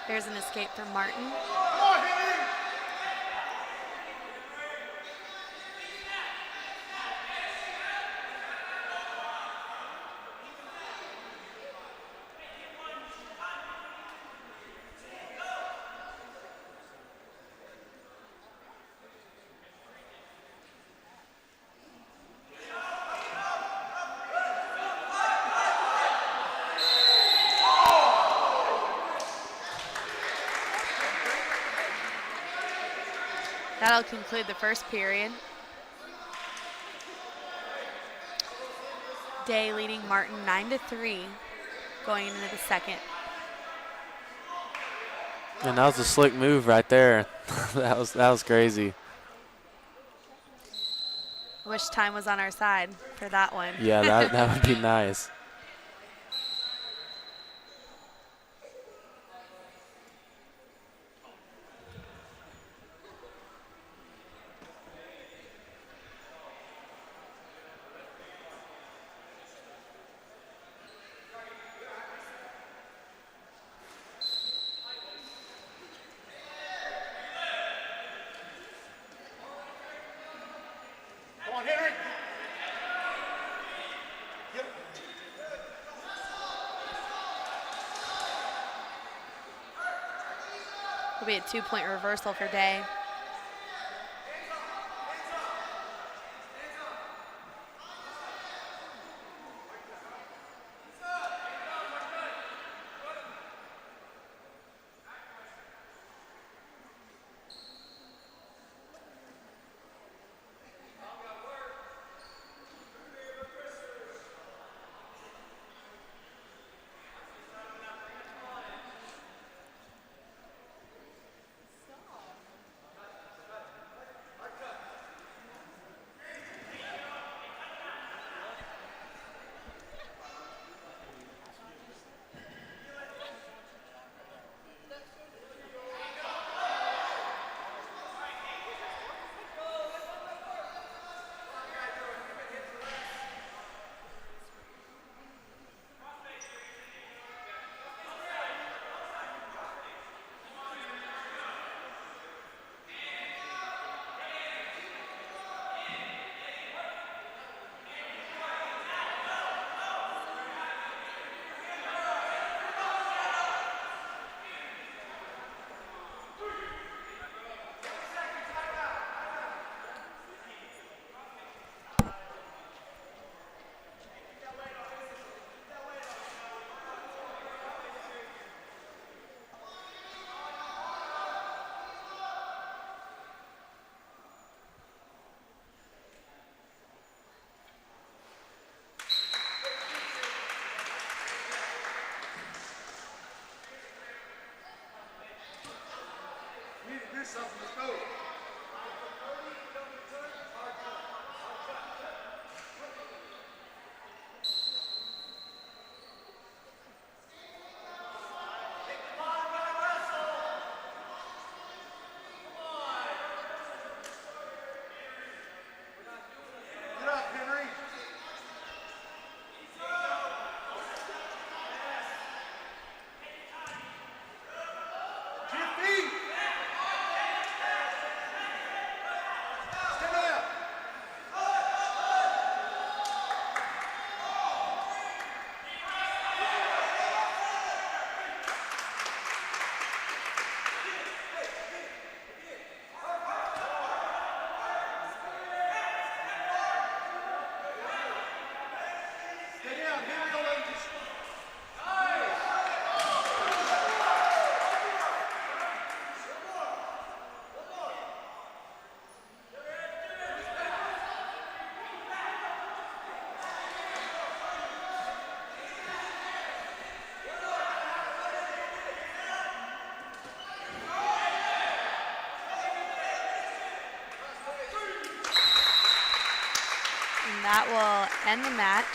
There's an escape from Martin. That'll conclude the first period. Day leading Martin 9-3 going into the second. And that was a slick move right there. that was crazy. Wish time was on our side for that one. Yeah, that would be nice. It'll be a 2-point reversal for Day. And that will end the match.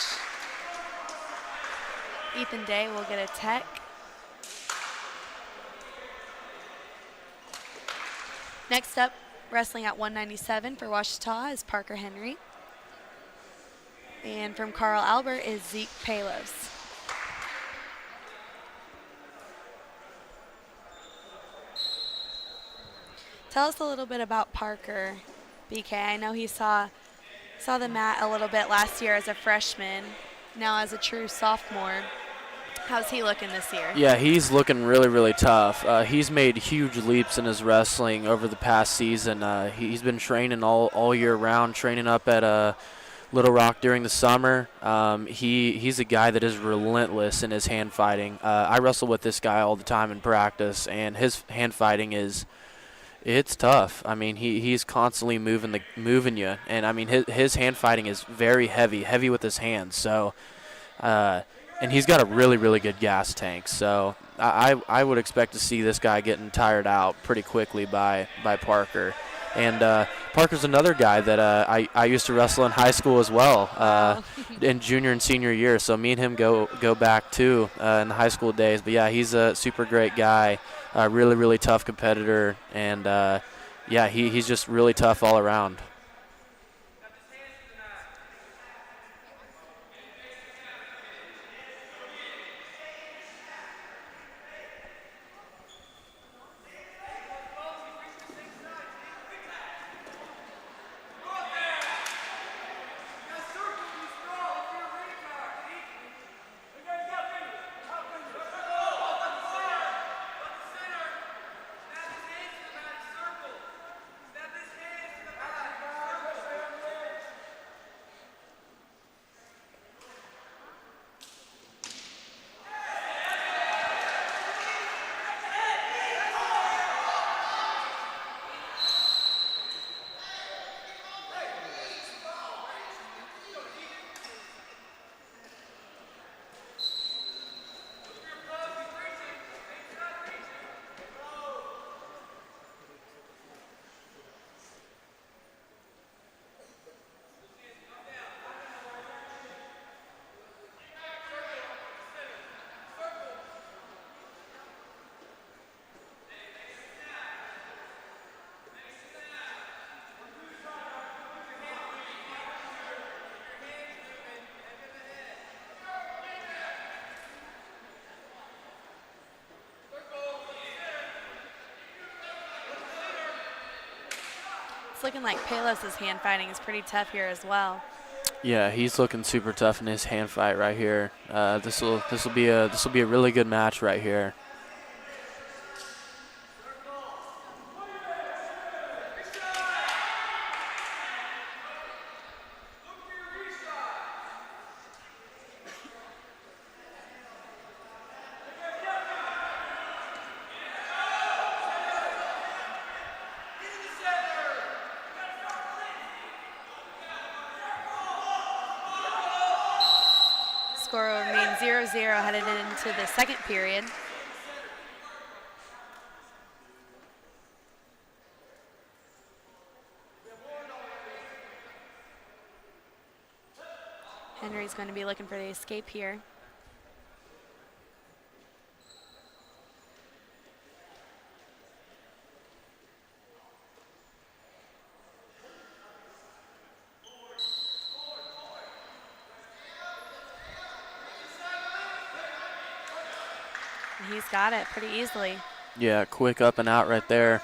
Ethan Day will get a tech. Next up, wrestling at 197 for Ouachita is Parker Henry. And from Carl Albert is Zeke Palos. Tell us a little bit about Parker, BK. I know he saw the mat a little bit last year as a freshman, now as a true sophomore. How's he looking this year? Yeah, he's looking really, really tough. He's made huge leaps in his wrestling over the past season. He's been training all year round, training up at Little Rock during the summer. He's a guy that is relentless in his hand fighting. I wrestle with this guy all the time in practice, and his hand fighting it's tough. I mean, he's constantly moving you, and I mean his hand fighting is very heavy with his hands. So, and he's got a really, really good gas tank. So I would expect to see this guy getting tired out pretty quickly by Parker. And Parker's another guy that I used to wrestle in high school as well, in junior and senior year. So me and him go back too in the high school days. But yeah, he's a super great guy, really, really tough competitor, and yeah, he's just really tough all around. It's looking like Palos' hand fighting is pretty tough here as well. Yeah, he's looking super tough in his hand fight right here. This will be a really good match right here. Score will remain 0-0 headed into the second period. Henry's going to be looking for the escape here. And he's got it pretty easily. Yeah, quick up and out right there.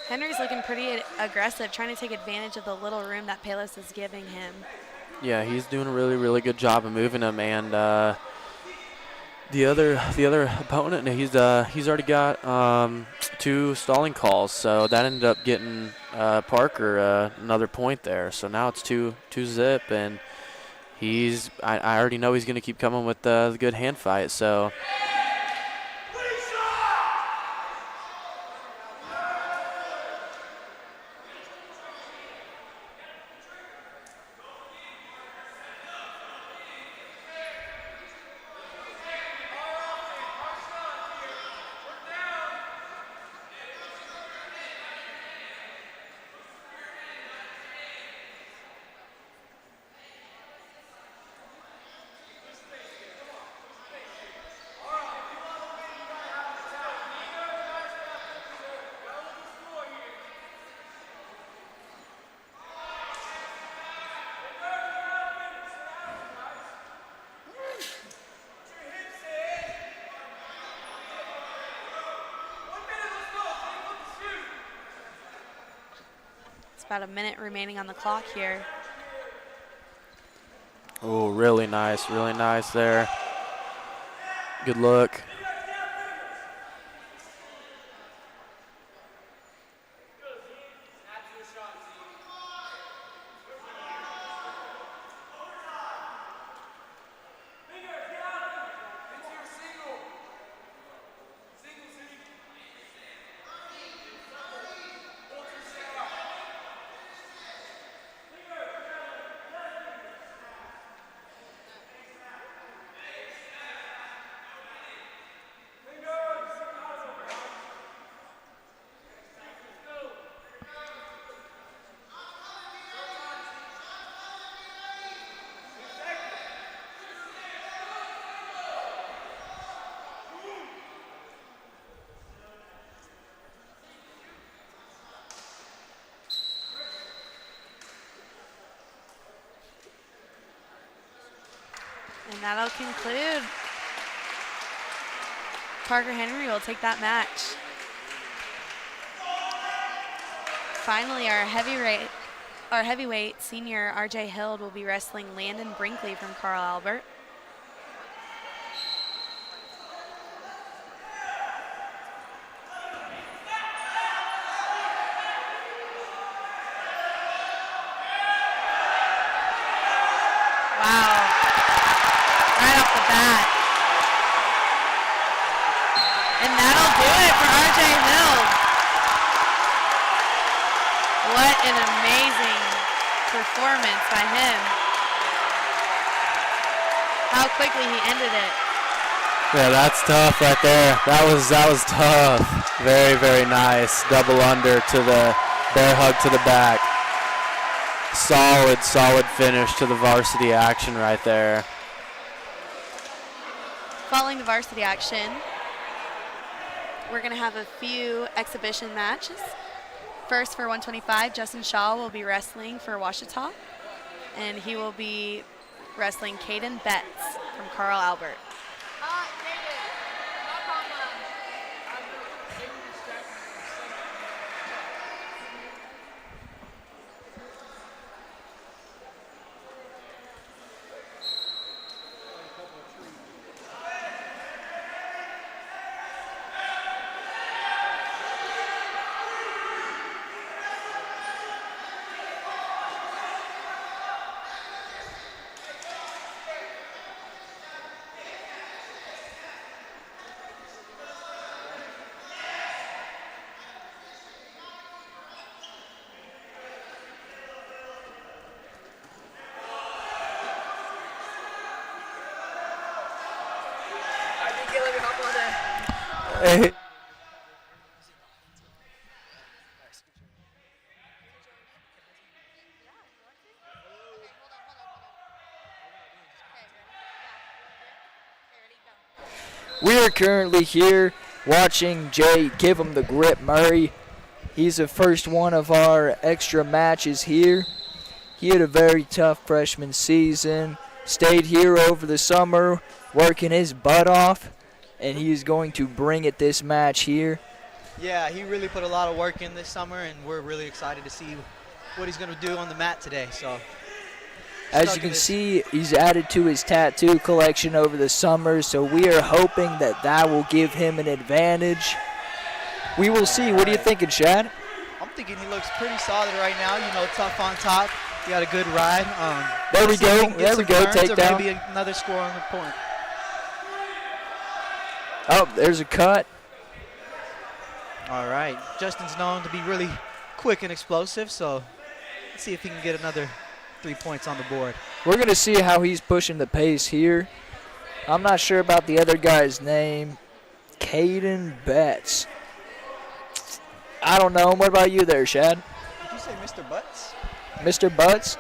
Henry's looking pretty aggressive, trying to take advantage of the little room that Palos is giving him. Yeah, he's doing a really, really good job of moving him, and the other opponent, he's already got 2 stalling calls, so that ended up getting Parker another point there. So now it's 2-zip, and I already know he's going to keep coming with the good hand fight. So. About a minute remaining on the clock here. Oh, really nice there. Good look. And that'll conclude. Parker Henry will take that match. Finally, our heavyweight senior RJ Hild will be wrestling Landon Brinkley from Carl Albert. Hill. What an amazing performance by him. How quickly he ended it. Yeah, that's tough right there. That was tough. Very, very nice. Double under to the bear hug to the back. Solid finish to the varsity action right there. Following the varsity action, we're going to have a few exhibition matches. First, for 125, Justin Shaw will be wrestling for Washita, and he will be wrestling Caden Betts from Carl Albert. Hey. We are currently here watching Jay give him the grip Murray. He's the first one of our extra matches here. He had a very tough freshman season, stayed here over the summer, working his butt off, and he is going to bring it this match here. Yeah, he really put a lot of work in this summer, and we're really excited to see what he's going to do on the mat today. So, as you can see, he's added to his tattoo collection over the summer, so we are hoping that that will give him an advantage. We will see. What are you thinking, Chad? I'm thinking he looks pretty solid right now. You know, tough on top. He got a good ride. There we go. There we go. Takedown. Maybe another score on the point. Oh, there's a cut. All right. Justin's known to be really quick and explosive, so let's see if he can get another 3 points on the board. We're going to see how he's pushing the pace here. I'm not sure about the other guy's name. Caden Betts. I don't know. What about you there, Shad? Did you say Mr. Butts? Mr. Butts?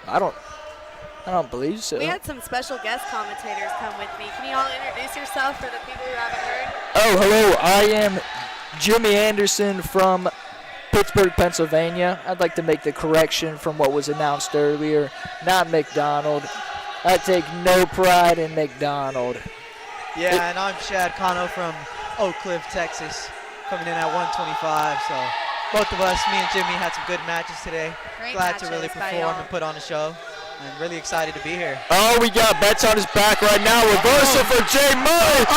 I don't believe so. We had some special guest commentators come with me. Can you all introduce yourself for the people who haven't heard? Oh, hello. I am Jimmy Anderson from Pittsburgh, Pennsylvania. I'd like to make the correction from what was announced earlier. Not McDonald. I take no pride in McDonald. Yeah, and I'm Shad Cano from Oak Cliff, Texas, coming in at 125. So both of us, me and Jimmy, had some good matches today. Great Glad matches to really by perform y'all. and put on a show. And really excited to be here. Oh, we got Betts on his back right now. Reversal for Jay Murray.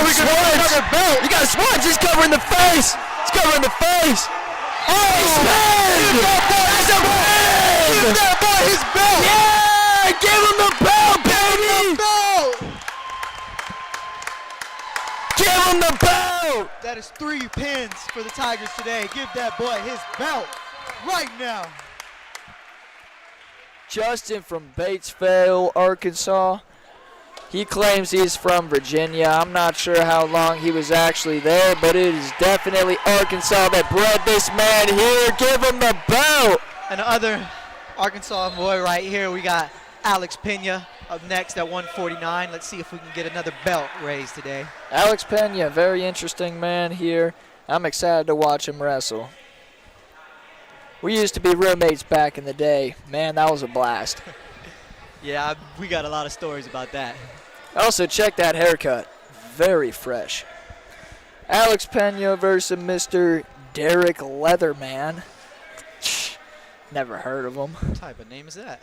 We can another belt. You got Swans. He's covering the face. He's covering the face. Oh, he's spin. Give that boy his belt. Give that boy his belt. Yeah, give him the belt, baby. Give him the belt. That is 3 pins for the Tigers today. Give that boy his belt right now. Justin from Batesville, Arkansas. He claims he's from Virginia. I'm not sure how long he was actually there, but it is definitely Arkansas that bred this man here. Give him the belt. And the other Arkansas boy right here, we got Alex Pena up next at 149. Let's see if we can get another belt raised today. Alex Pena, very interesting man here. I'm excited to watch him wrestle. We used to be roommates back in the day. Man, that was a blast. Yeah, we got a lot of stories about that. Also, check that haircut. Very fresh. Alex Pena versus Mr. Derek Leatherman. Never heard of him. What type of name is that?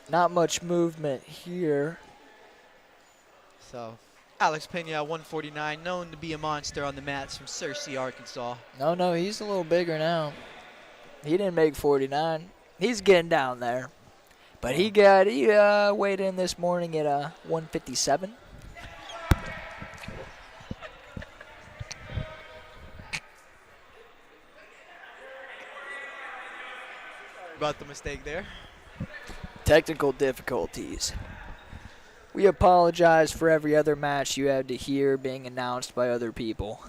Not much movement here. So, Alex Pena at 149, known to be a monster on the mats from Searcy, Arkansas. No, he's a little bigger now. He didn't make 49. He's getting down there. But he weighed in this morning at 157. about the mistake there. Technical difficulties. We apologize for every other match you had to hear being announced by other people.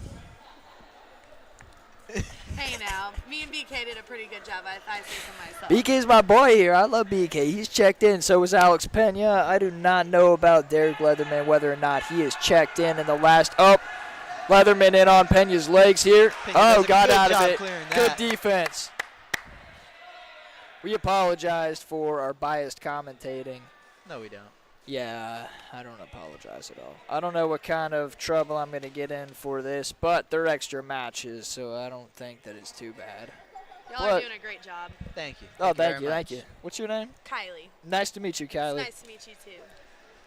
Hey now, me and BK did a pretty good job, I say so myself. BK's my boy here. I love BK. He's checked in. So is Alex Pena. I do not know about Derek Leatherman, whether or not he is checked in the last. Oh, Leatherman in on Pena's legs here. Pena Got out of job it. clearing Good that. defense. We apologized for our biased commentating. No, we don't. Yeah, I don't apologize at all. I don't know what kind of trouble I'm going to get in for this, but they're extra matches, so I don't think that it's too bad. Y'all are doing a great job. Thank you. Oh, very much. thank you. What's your name? Kylie, Nice to meet you, Kylie. it's nice to meet you too.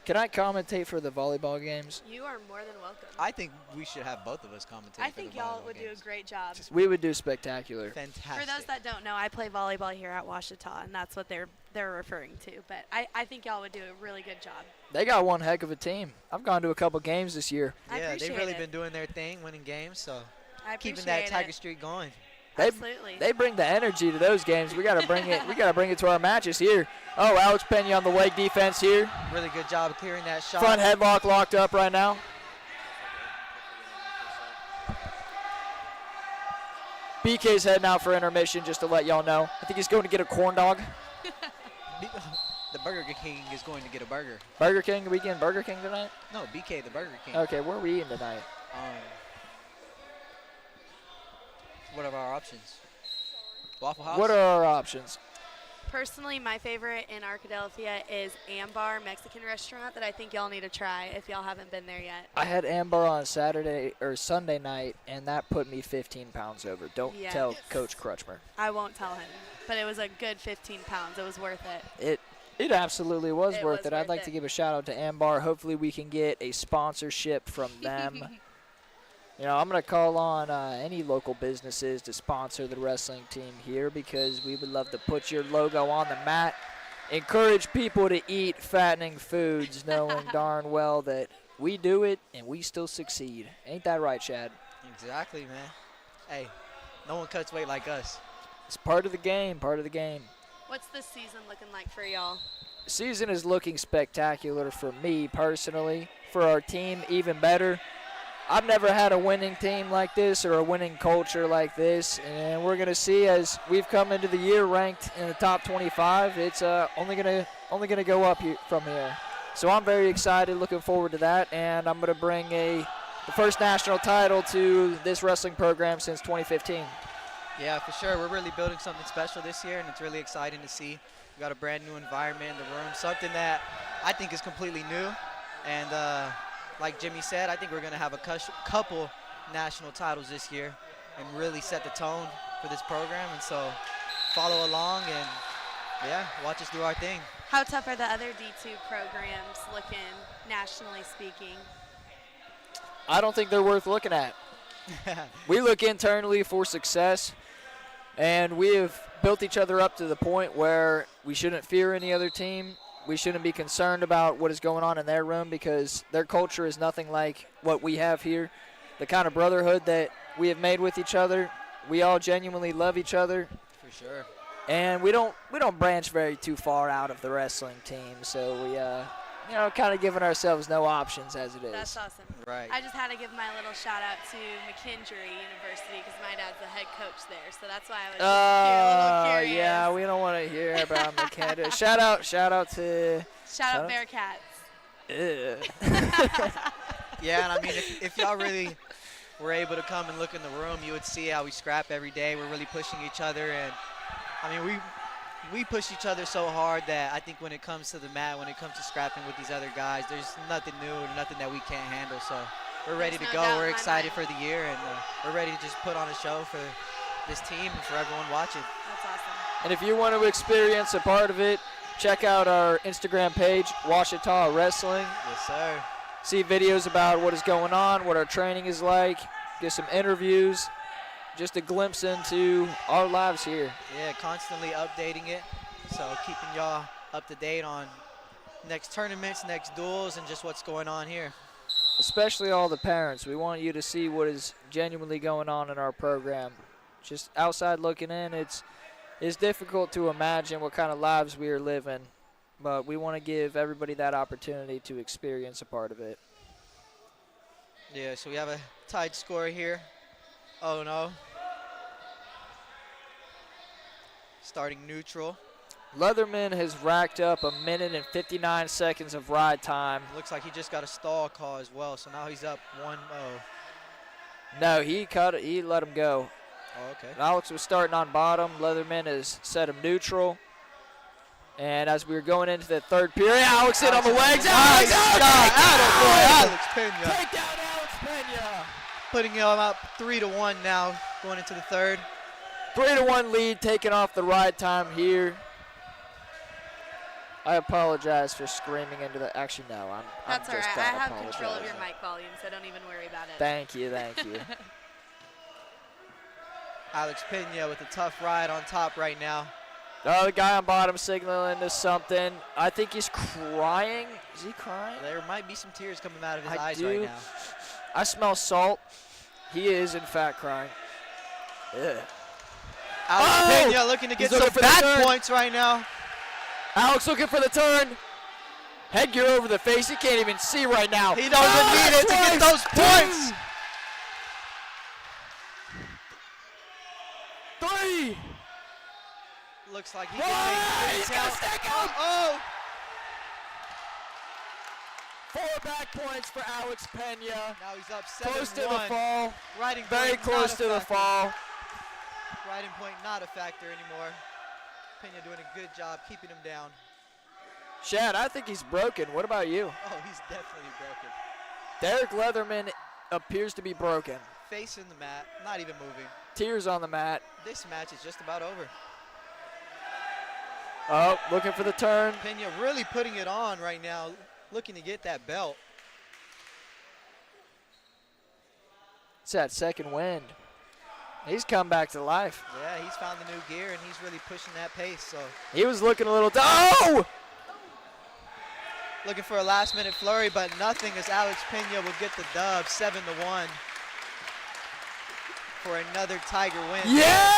Can I commentate for the volleyball games? You are more than welcome. I think we should have both of us commentate. I for the think y'all volleyball would do games. a great job. We would do spectacular. Fantastic. For those that don't know, I play volleyball here at Washita, and that's what they're referring to. But I think y'all would do a really good job. They got one heck of a team. I've gone to a couple games this year. I yeah, appreciate they've really it. been doing their thing, winning games, so I keeping appreciate that Tiger it. streak going. Absolutely. They bring the energy to those games. We gotta bring it. We gotta bring it to our matches here. Oh, Alex Pena on the leg defense here. Really good job of clearing that shot. Front headlock locked up right now. BK's heading out for intermission, just to let y'all know. I think he's going to get a corn dog. The Burger King is going to get a burger. Burger King, we getting Burger King tonight? No, BK, the Burger King. Okay, where are we eating tonight? What are our options? Waffle House? What are our options? Personally, my favorite in Arkadelphia is Ambar Mexican restaurant that I think y'all need to try if y'all haven't been there yet. I had Amber on Saturday or Sunday night, and that put me 15 pounds over. Don't Yes. tell Coach Crutchmer. I won't tell him, but it was a good 15 pounds. It was worth it. It absolutely was It worth was it. I'd worth like it. to give a shout out to Ambar. Hopefully we can get a sponsorship from them. You know, I'm going to call on any local businesses to sponsor the wrestling team here because we would love to put your logo on the mat. Encourage people to eat fattening foods, knowing darn well that we do it and we still succeed. Ain't that right, Chad? Exactly, man. Hey, no one cuts weight like us. It's part of the game, part of the game. What's this season looking like for y'all? Season is looking spectacular for me personally. For our team, even better. I've never had a winning team like this or a winning culture like this, and we're going to see as we've come into the year ranked in the top 25. It's only gonna go up from here. So I'm very excited, looking forward to that, and I'm going to bring the first national title to this wrestling program since 2015. Yeah, for sure. We're really building something special this year, and it's really exciting to see. We got a brand new environment in the room, something that I think is completely new, and like Jimmy said, I think we're going to have a couple national titles this year and really set the tone for this program. And so follow along and, yeah, watch us do our thing. How tough are the other D2 programs looking, nationally speaking? I don't think they're worth looking at. We look internally for success, and we have built each other up to the point where we shouldn't fear any other team. We shouldn't be concerned about what is going on in their room because their culture is nothing like what we have here. The kind of brotherhood that we have made with each other, we all genuinely love each other. For sure. And we don't branch very too far out of the wrestling team, so we kind of giving ourselves no options as it is. That's awesome. Right. I just had to give my little shout out to McKendree University because my dad's the head coach there, so that's why I was just a little curious. Yeah, we don't want to hear about McKendree. shout out to Shout out Bearcats. Yeah, and I mean, if y'all really were able to come and look in the room, you would see how we scrap every day. We're really pushing each other, and I mean, we push each other so hard that I think when it comes to the mat, when it comes to scrapping with these other guys, there's nothing new and nothing that we can't handle. So we're ready to There's go. no doubt We're in my excited mind. for the year, and we're ready to just put on a show for this team and for everyone watching. That's awesome. And if you want to experience a part of it, check out our Instagram page, Washita Wrestling. Yes, sir. See videos about what is going on, what our training is like, get some interviews, just a glimpse into our lives here. Yeah, constantly updating it. So keeping y'all up to date on next tournaments, next duels, and just what's going on here. Especially all the parents. We want you to see what is genuinely going on in our program. Just outside looking in, it's It's difficult to imagine what kind of lives we are living, but we want to give everybody that opportunity to experience a part of it. Yeah, so we have a tied score here. Oh, no. Starting neutral. Leatherman has racked up 1 minute and 59 seconds of ride time. Looks like he just got a stall call as well, so now he's up 1-0. No, he cut it. He let him go. Oh, okay. Alex was starting on bottom. Leatherman has set him neutral. And as we were going into the third period, Alex in on the legs. Nice shot. Attaboy, Alex Pena. Take down Alex Pena. Putting him up 3-1 now, going into the third. 3-1 lead, taking off the ride time here. I apologize for screaming into the. Actually, no, I'm That's all just right. done I have control of apologizing. your mic volume, so don't even worry about it. Thank you, thank you. Alex Pena with a tough ride on top right now. Oh, the guy on bottom signaling to something. I think he's crying. Is he crying? There might be some tears coming out of his I eyes do. right now. I smell salt. He is, in fact, crying. Ugh. Alex Pena looking to get He's some looking for the bad turn. points right now. Alex looking for the turn. Headgear over the face. He can't even see right now. He doesn't need it to get those points. 3. Looks like he can make He's it gonna count. stick him. Oh, 4 back points for Alex Pena. now he's up 7-1. Close to the fall. Riding Very point, close not to a the factor. fall. Riding point not a factor anymore. Pena doing a good job keeping him down. Shad, I think he's broken. What about you? Oh, he's definitely broken. Derek Leatherman appears to be broken. Facing the mat, not even moving. Tears on the mat. This match is just about over. Oh, looking for the turn. Pena really putting it on right now, looking to get that belt. It's that second wind. He's come back to life. Yeah, he's found the new gear, and he's really pushing that pace. So He was looking a little. Oh! looking for a last-minute flurry, but nothing as Alex Pena will get the dub, 7-1 for another Tiger win. Yeah!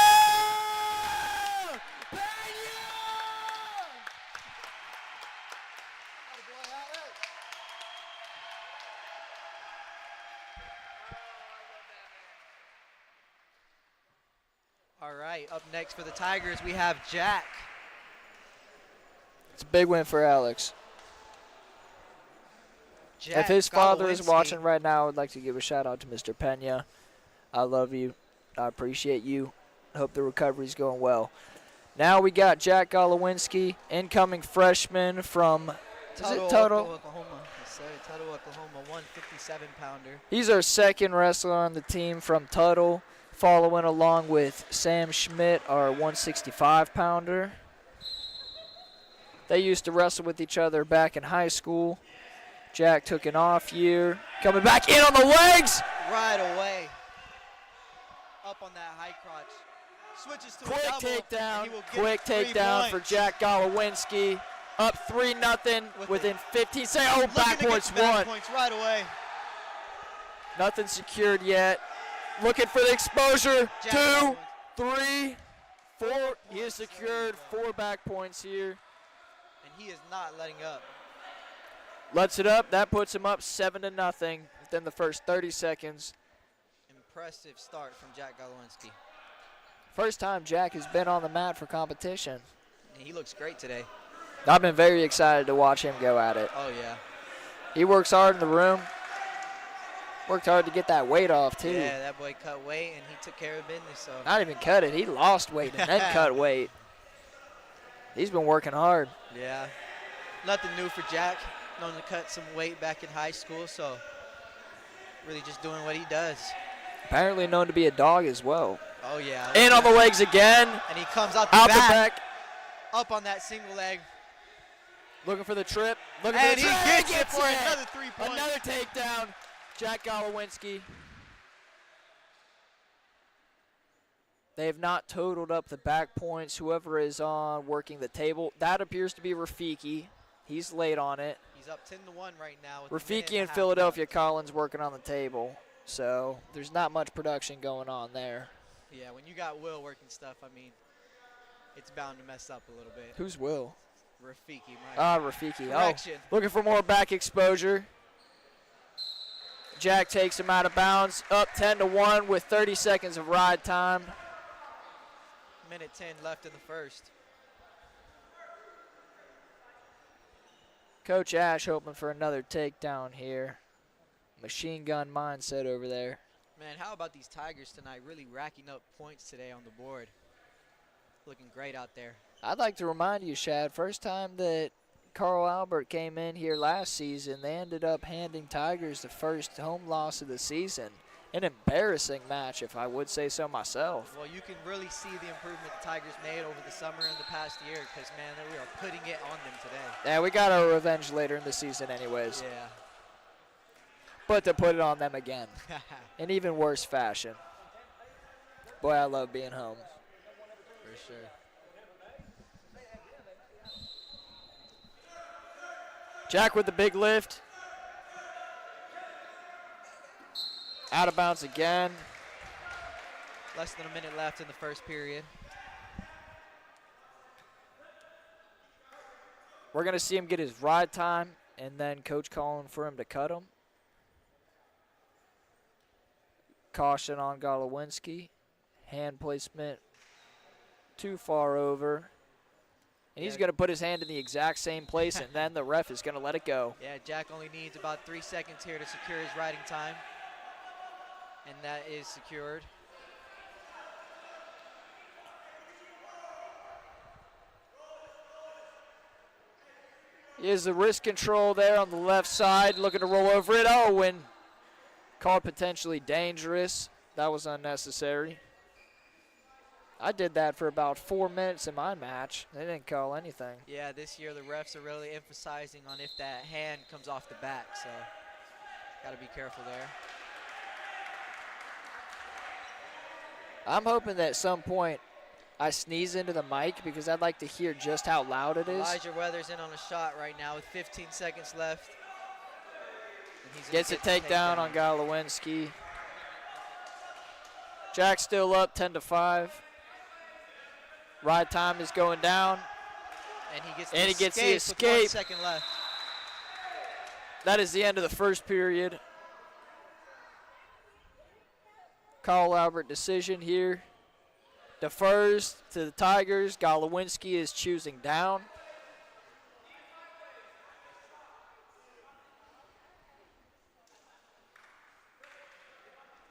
All right, up next for the Tigers, we have Jack. It's a big win for Alex. Jack If his father is Golowinski. watching right now, I'd like to give a shout out to Mr. Pena. I love you. I appreciate you. Hope the recovery's going well. Now we got Jack Golowinski, incoming freshman from Tuttle? Oklahoma. Yes, sir. Tuttle, Oklahoma, 157-pounder. He's our second wrestler on the team from Tuttle, following along with Sam Schmidt, our 165-pounder. They used to wrestle with each other back in high school. Jack took an off year. Coming back in on the legs. Right away. Up on that high crotch. Switches to a Quick double, and takedown. he will get Quick 3 takedown for points. Jack Golowinski. Up 3-0 within 15 seconds. Oh, Looking back to get points some back one. points right away. Nothing secured yet. Looking for the exposure. Jack 2, Golowinski. 3, 4. He has secured 4 back points here. And he is not letting up. Lets it up. That puts him up 7-0 within the first 30 seconds. Impressive start from Jack Golowinski. First time Jack has been on the mat for competition. And he looks great today. I've been very excited to watch him go at it. Oh, yeah. He works hard in the room. Worked hard to get that weight off, too. Yeah, that boy cut weight, and he took care of business. So Not even cut it. He lost weight and then cut weight. He's been working hard. yeah, nothing new for Jack. Known to cut some weight back in high school, so really just doing what he does. Apparently known to be a dog as well. Oh, yeah. In on the legs again. And he comes out the Out the back, back. up on that single leg. Looking for the trip. Looking And for he the trip. gets it for another 3 points. Another takedown. Jack Golowinski. They have not totaled up the back points. Whoever is on working the table, that appears to be Rafiki. He's late on it. He's up 10-1 right now. With a minute Rafiki and a half Philadelphia Collins working on the table. So there's not much production going on there. left. Yeah, when you got Will working stuff, I mean, it's bound to mess up a little bit. Who's Will? Rafiki. Rafiki. Correction. Oh, looking for more back exposure. Jack takes him out of bounds. Up 10-1 with 30 seconds of ride time. Minute 10 left in the first. Coach Ash hoping for another takedown here. Machine gun mindset over there. Man, how about these Tigers tonight really racking up points today on the board? Looking great out there. I'd like to remind you, Shad, first time that Carl Albert came in here last season, they ended up handing Tigers the first home loss of the season. An embarrassing match, if I would say so myself. Well, you can really see the improvement the Tigers made over the summer and the past year because, man, we are putting it on them today. Yeah, we got our revenge later in the season anyways. Yeah. But to put it on them again in even worse fashion. Boy, I love being home. For sure. Jack with the big lift. Out of bounds again. Less than a minute left in the first period. We're going to see him get his ride time and then coach calling for him to cut him. Caution on Golowinski. Hand placement too far over. And he's going to put his hand in the exact same place, and then the ref is going to let it go. Yeah, Jack only needs about 3 seconds here to secure his riding time. And that is secured. Here's the wrist control there on the left side, looking to roll over it. Oh, and called potentially dangerous. That was unnecessary. I did that for about 4 minutes in my match. They didn't call anything. Yeah, this year the refs are really emphasizing on if that hand comes off the back, so got to be careful there. I'm hoping that at some point I sneeze into the mic because I'd like to hear just how loud it is. Elijah Weathers in on a shot right now with 15 seconds left. And he's Gets a takedown on Golowinski. Jack still up 10-5. Ride time is going down. And he gets the escape. With 1 second left. That is the end of the first period. Carl Albert decision here. Defers to the Tigers. Golowinski is choosing down.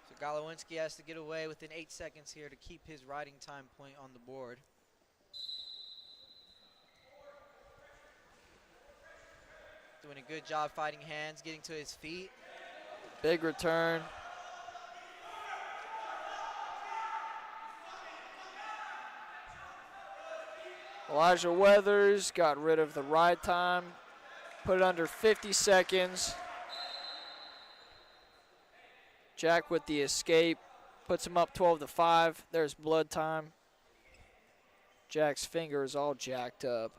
So Golowinski has to get away within 8 seconds here to keep his riding time point on the board. Doing a good job fighting hands, getting to his feet. Big return. Elijah Weathers got rid of the ride time, put it under 50 seconds. Jack with the escape, puts him up 12-5. There's blood time. Jack's finger is all jacked up.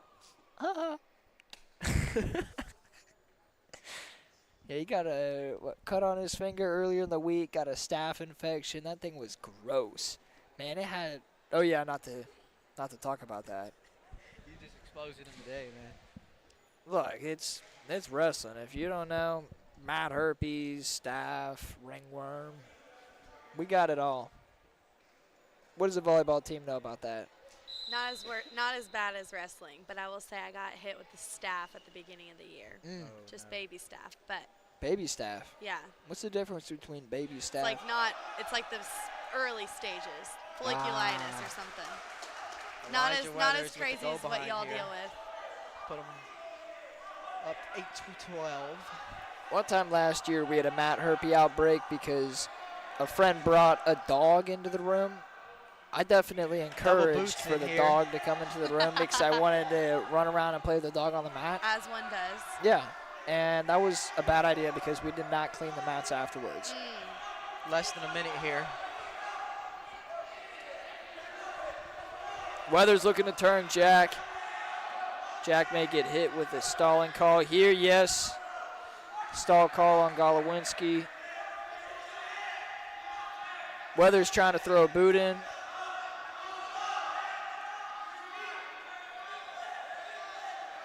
Yeah, he got a cut on his finger earlier in the week, got a staph infection. That thing was gross. Man, it had, oh yeah, not to talk about that. You just exposed it in the day, man. Look, it's wrestling. If you don't know, mat herpes, staph, ringworm, we got it all. What does the volleyball team know about that? Not as bad as wrestling, but I will say I got hit with the staph at the beginning of the year. Just baby staph, but baby staph. yeah. What's the difference between baby staph? It's like the early stages, folliculitis or something. Elijah Not Weathers as crazy as what y'all deal with. Put him up 8-12. One time last year we had a mat herpes outbreak because a friend brought a dog into the room. I definitely encouraged for the dog to come into the room because I wanted to run around and play with the dog on the mat. As one does. Yeah, and that was a bad idea because we did not clean the mats afterwards. Less than a minute here. Weathers looking to turn Jack. Jack may get hit with a stalling call here, yes. Stall call on Golowinski. Weathers trying to throw a boot in.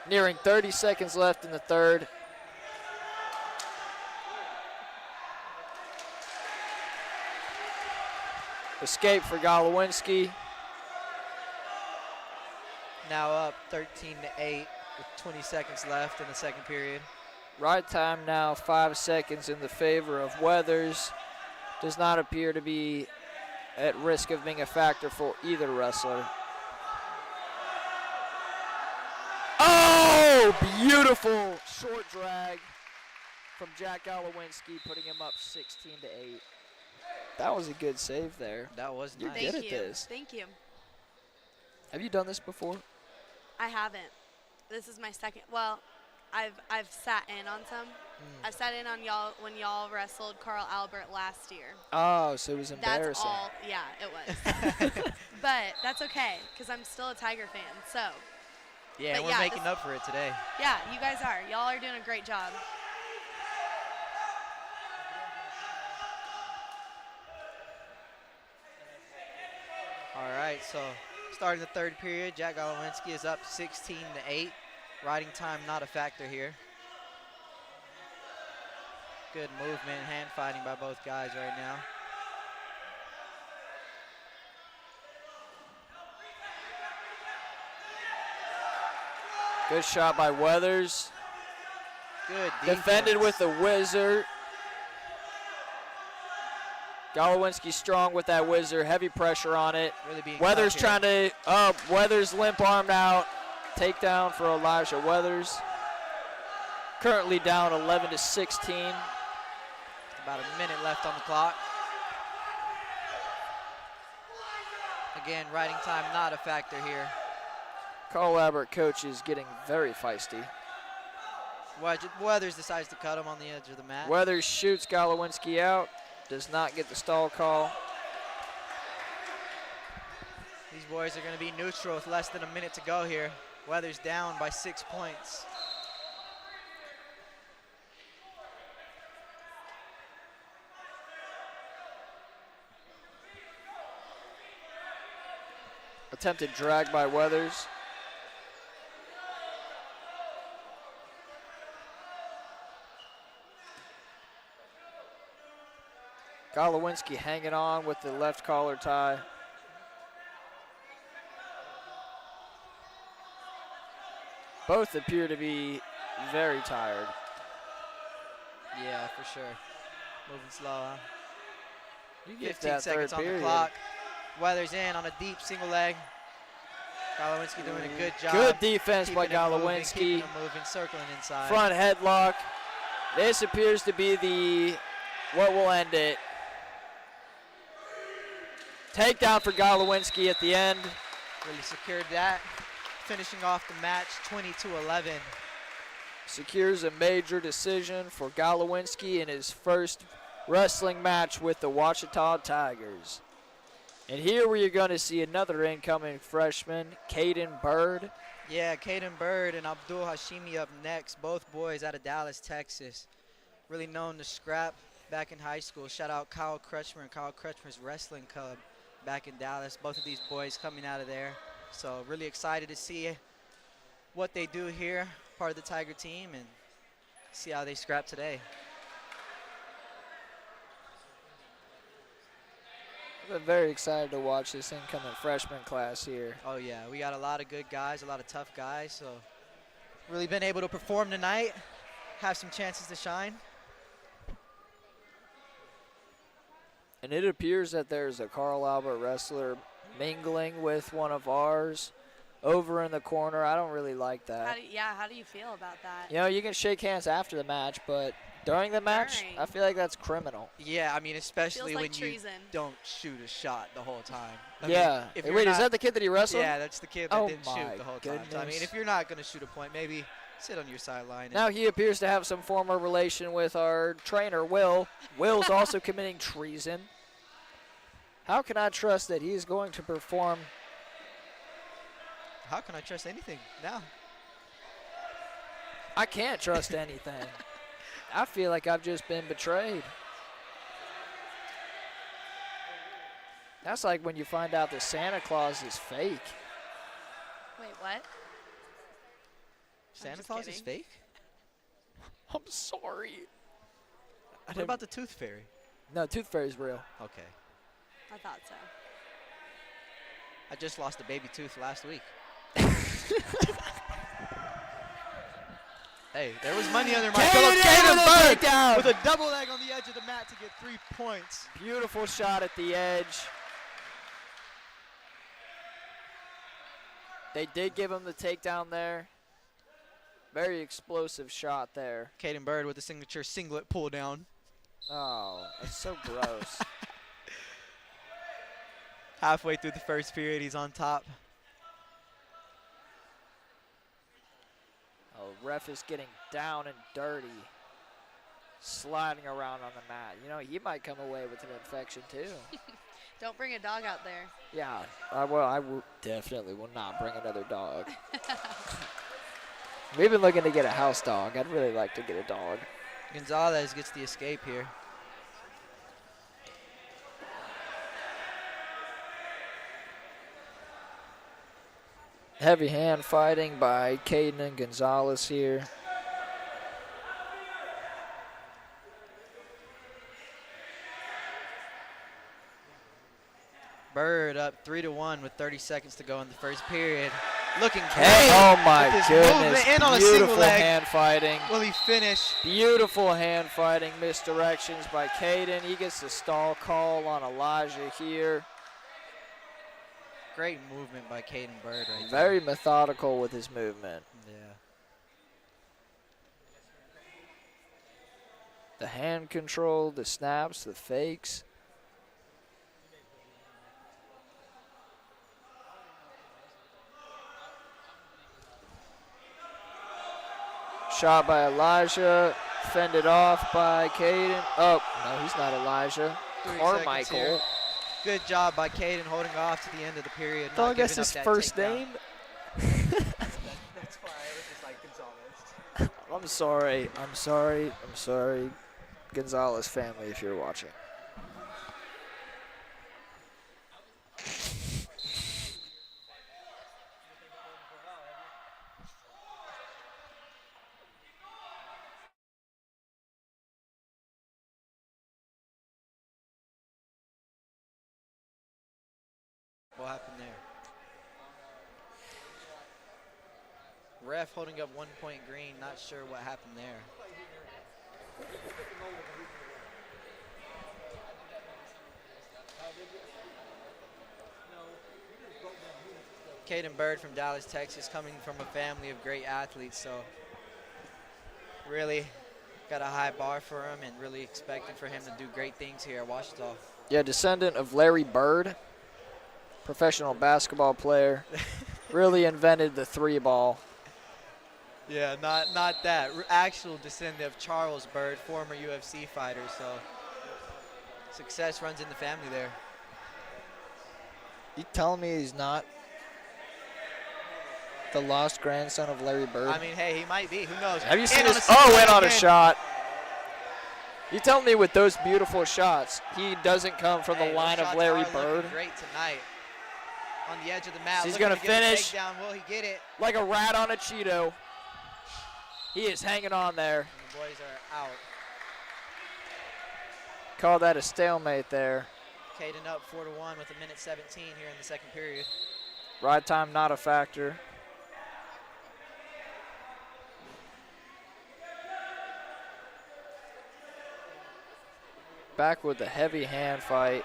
Nearing 30 seconds left in the third. Escape for Golowinski. Now up 13-8 with 20 seconds left in the second period. Right time now 5 seconds in the favor of Weathers. Does not appear to be at risk of being a factor for either wrestler. Oh, beautiful short drag from Jack Golowinski, putting him up 16-8. That was a good save there. That was You're nice. good Thank at you. this. Thank you. Have you done this before? I haven't. This is my second. Well, I've sat in on some. I sat in on y'all when y'all wrestled Carl Albert last year. Oh, so it was embarrassing. That's all. Yeah, it was. But that's okay because I'm still a Tiger fan. So Yeah, But we're yeah, making this- up for it today. yeah, you guys are. Y'all are doing a great job. All right, so starting the third period, Jack Golowinski is up 16-8. Riding time not a factor here. Good movement, hand fighting by both guys right now. Good shot by Weathers. Good Defended defense. with the whizzer. Golowinski strong with that whizzer. Heavy pressure on it. Really being Weathers tough here. trying to, Weathers limp armed out. Takedown for Elijah Weathers. Currently down 11-16. About a minute left on the clock. Again, riding time not a factor here. Carl Albert coach is getting very feisty. Weathers decides to cut him on the edge of the mat. Weathers shoots Golowinski out. Does not get the stall call. These boys are going to be neutral with less than a minute to go here. Weathers down by 6 points. Attempted drag by Weathers. Golowinski hanging on with the left collar tie. Both appear to be very tired. Yeah, for sure. Moving slow, huh? You get 15 that seconds third on the period. clock. Weathers in on a deep single leg. Golowinski doing a good job. Good defense by keeping it moving, Golowinski. keeping it moving, circling inside. Front headlock. This appears to be the what will end it. Takedown for Golowinski at the end. Really secured that. Finishing off the match 20-11. Secures a major decision for Golowinski in his first wrestling match with the Ouachita Tigers. And here we are going to see another incoming freshman, Caden Bird. Yeah, Caden Bird and Abdul Hashimi up next. Both boys out of Dallas, Texas. Really known to scrap back in high school. Shout out Kyle Kretschmer and Kyle Kretschmer's Wrestling Club back in Dallas. Both of these boys coming out of there. So really excited to see what they do here, part of the Tiger team, and see how they scrap today. I'm very excited to watch this incoming freshman class here. Oh yeah, we got a lot of good guys, a lot of tough guys. So really been able to perform tonight, have some chances to shine. And it appears that there's a Carl Albert wrestler mingling with one of ours over in the corner. I don't really like that. How do you feel about that? You know, you can shake hands after the match, but during the match, During. I feel like that's criminal. Yeah, I mean, especially Feels like when you treason. don't shoot a shot the whole time. I Yeah. mean, if Hey, you're wait, is not- that the kid that he wrestled? Yeah, that's the kid that Oh didn't my shoot the whole time. So, I mean, goodness. if you're not going to shoot a point, maybe sit on your sideline. And Now he appears to have some former relation with our trainer, Will. Will's also committing treason. How can I trust that he's going to perform? how can I trust anything now? I can't trust anything. I feel like I've just been betrayed. That's like when you find out that Santa Claus is fake. Wait, what? Santa just Claus is kidding. fake? I'm sorry. What about the Tooth Fairy? No, Tooth Fairy's real. Okay. I thought so. I just lost a baby tooth last week. Hey, there was money under my pillow. Caden Bird with a double leg on the edge of the mat to get 3 points. Beautiful shot at the edge. They did give him the takedown there. Very explosive shot there. Caden Bird with a signature singlet pull down. Oh, that's so gross. Halfway through the first period, he's on top. Oh, ref is getting down and dirty. Sliding around on the mat. You know, he might come away with an infection too. Don't bring a dog out there. Yeah, I definitely will not bring another dog. We've been looking to get a house dog. I'd really like to get a dog. Gonzalez gets the escape here. Heavy hand fighting by Caden and Gonzalez here. Bird up 3-1 with 30 seconds to go in the first period. Looking great. Oh my with his goodness. movement in on a single Beautiful leg. hand fighting. Will he finish? Beautiful hand fighting. Misdirections by Caden. He gets the stall call on Elijah here. Great movement by Caden Bird right Very methodical with his movement. there. Yeah. The hand control, the snaps, the fakes. Shot by Elijah, fended off by Caden. Oh, no, he's not Elijah. 3 seconds Carmichael. here. Good job by Caden holding off to the end of the period. Thought not that's giving up his that first takedown. name. That's why I was just like Gonzalez. I'm sorry. I'm sorry. I'm sorry. Gonzalez family, if you're watching. What happened there? Ref holding up 1 point green. Not sure what happened there. Caden Bird from Dallas, Texas, coming from a family of great athletes, so really got a high bar for him and really expecting for him to do great things here at Ouachita. Yeah, descendant of Larry Bird, professional basketball player. Really invented the 3-ball. Yeah, not that. Actual descendant of Charles Bird, former UFC fighter, so success runs in the family there. You telling me he's not the lost grandson of Larry Bird? I mean, hey, he might be. Who knows? Have you seen And on this? a single Oh, went leg on a again. shot. You telling me with those beautiful shots, he doesn't come from Hey, the those line of shots Larry are looking Bird? Great tonight. On the edge of the mat. He's looking gonna to get a finish. takedown. Will he get it? Like a rat on a Cheeto. He is hanging on there. And the boys are out. Call that a stalemate there. Caden up 4-1 with 1:17 here in the second period. Ride time not a factor. Back with the heavy hand fight.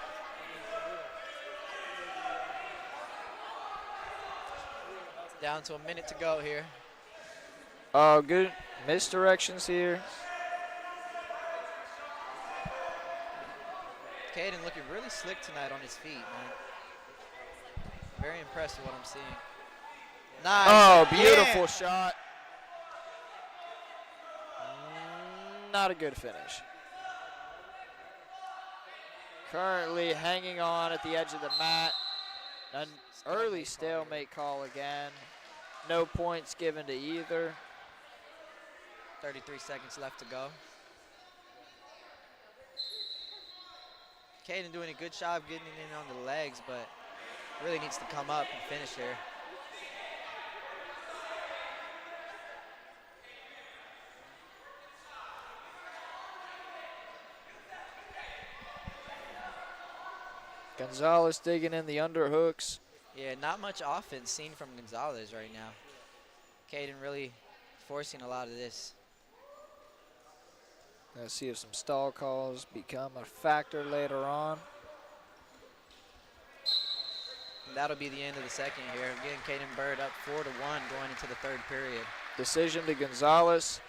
Down to a minute to go here. Oh, good misdirections here. Caden looking really slick tonight on his feet, man. Very impressed with what I'm seeing. Nice. Oh, beautiful Yeah. shot. Not a good finish. Currently hanging on at the edge of the mat. An early stalemate call again. No points given to either. 33 seconds left to go. Caden doing a good job getting in on the legs, but really needs to come up and finish there. Gonzalez digging in the underhooks. Yeah, not much offense seen from Gonzalez right now. Caden really forcing a lot of this. Let's see if some stall calls become a factor later on. And that'll be the end of the second here. Again, Caden Bird up 4-1 going into the third period. Decision to Gonzalez,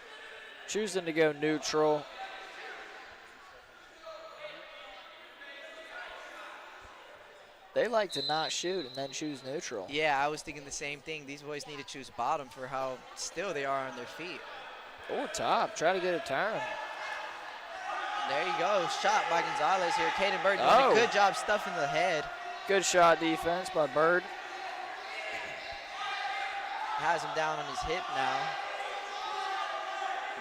choosing to go neutral. They like to not shoot and then choose neutral. Yeah, I was thinking the same thing. These boys need to choose bottom for how still they are on their feet. Or top, try to get a turn. There you go, shot by Gonzalez here. Caden Bird doing a good job stuffing the head. Good shot defense by Bird. Has him down on his hip now.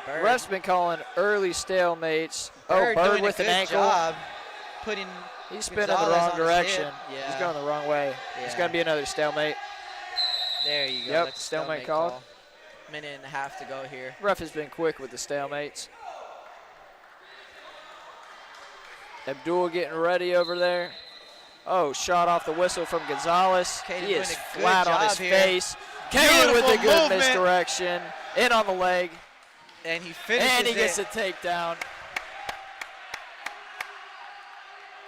Bird. Ref's been calling early stalemates. Bird Bird doing with a an good ankle. job putting He's spinning the Gonzalez wrong on his direction. hip. Yeah. He's going the wrong way. It's Yeah. going to be another stalemate. There you go. Yep, That's a stalemate called. call. Minute and a half to go here. Ref has been quick with the stalemates. Abdul getting ready over there. Oh, shot off the whistle from Gonzalez. Caden He is doing a good flat on job his here. face. Caden with a Beautiful good movement. misdirection. In on the leg. And he finishes And he gets it. a takedown.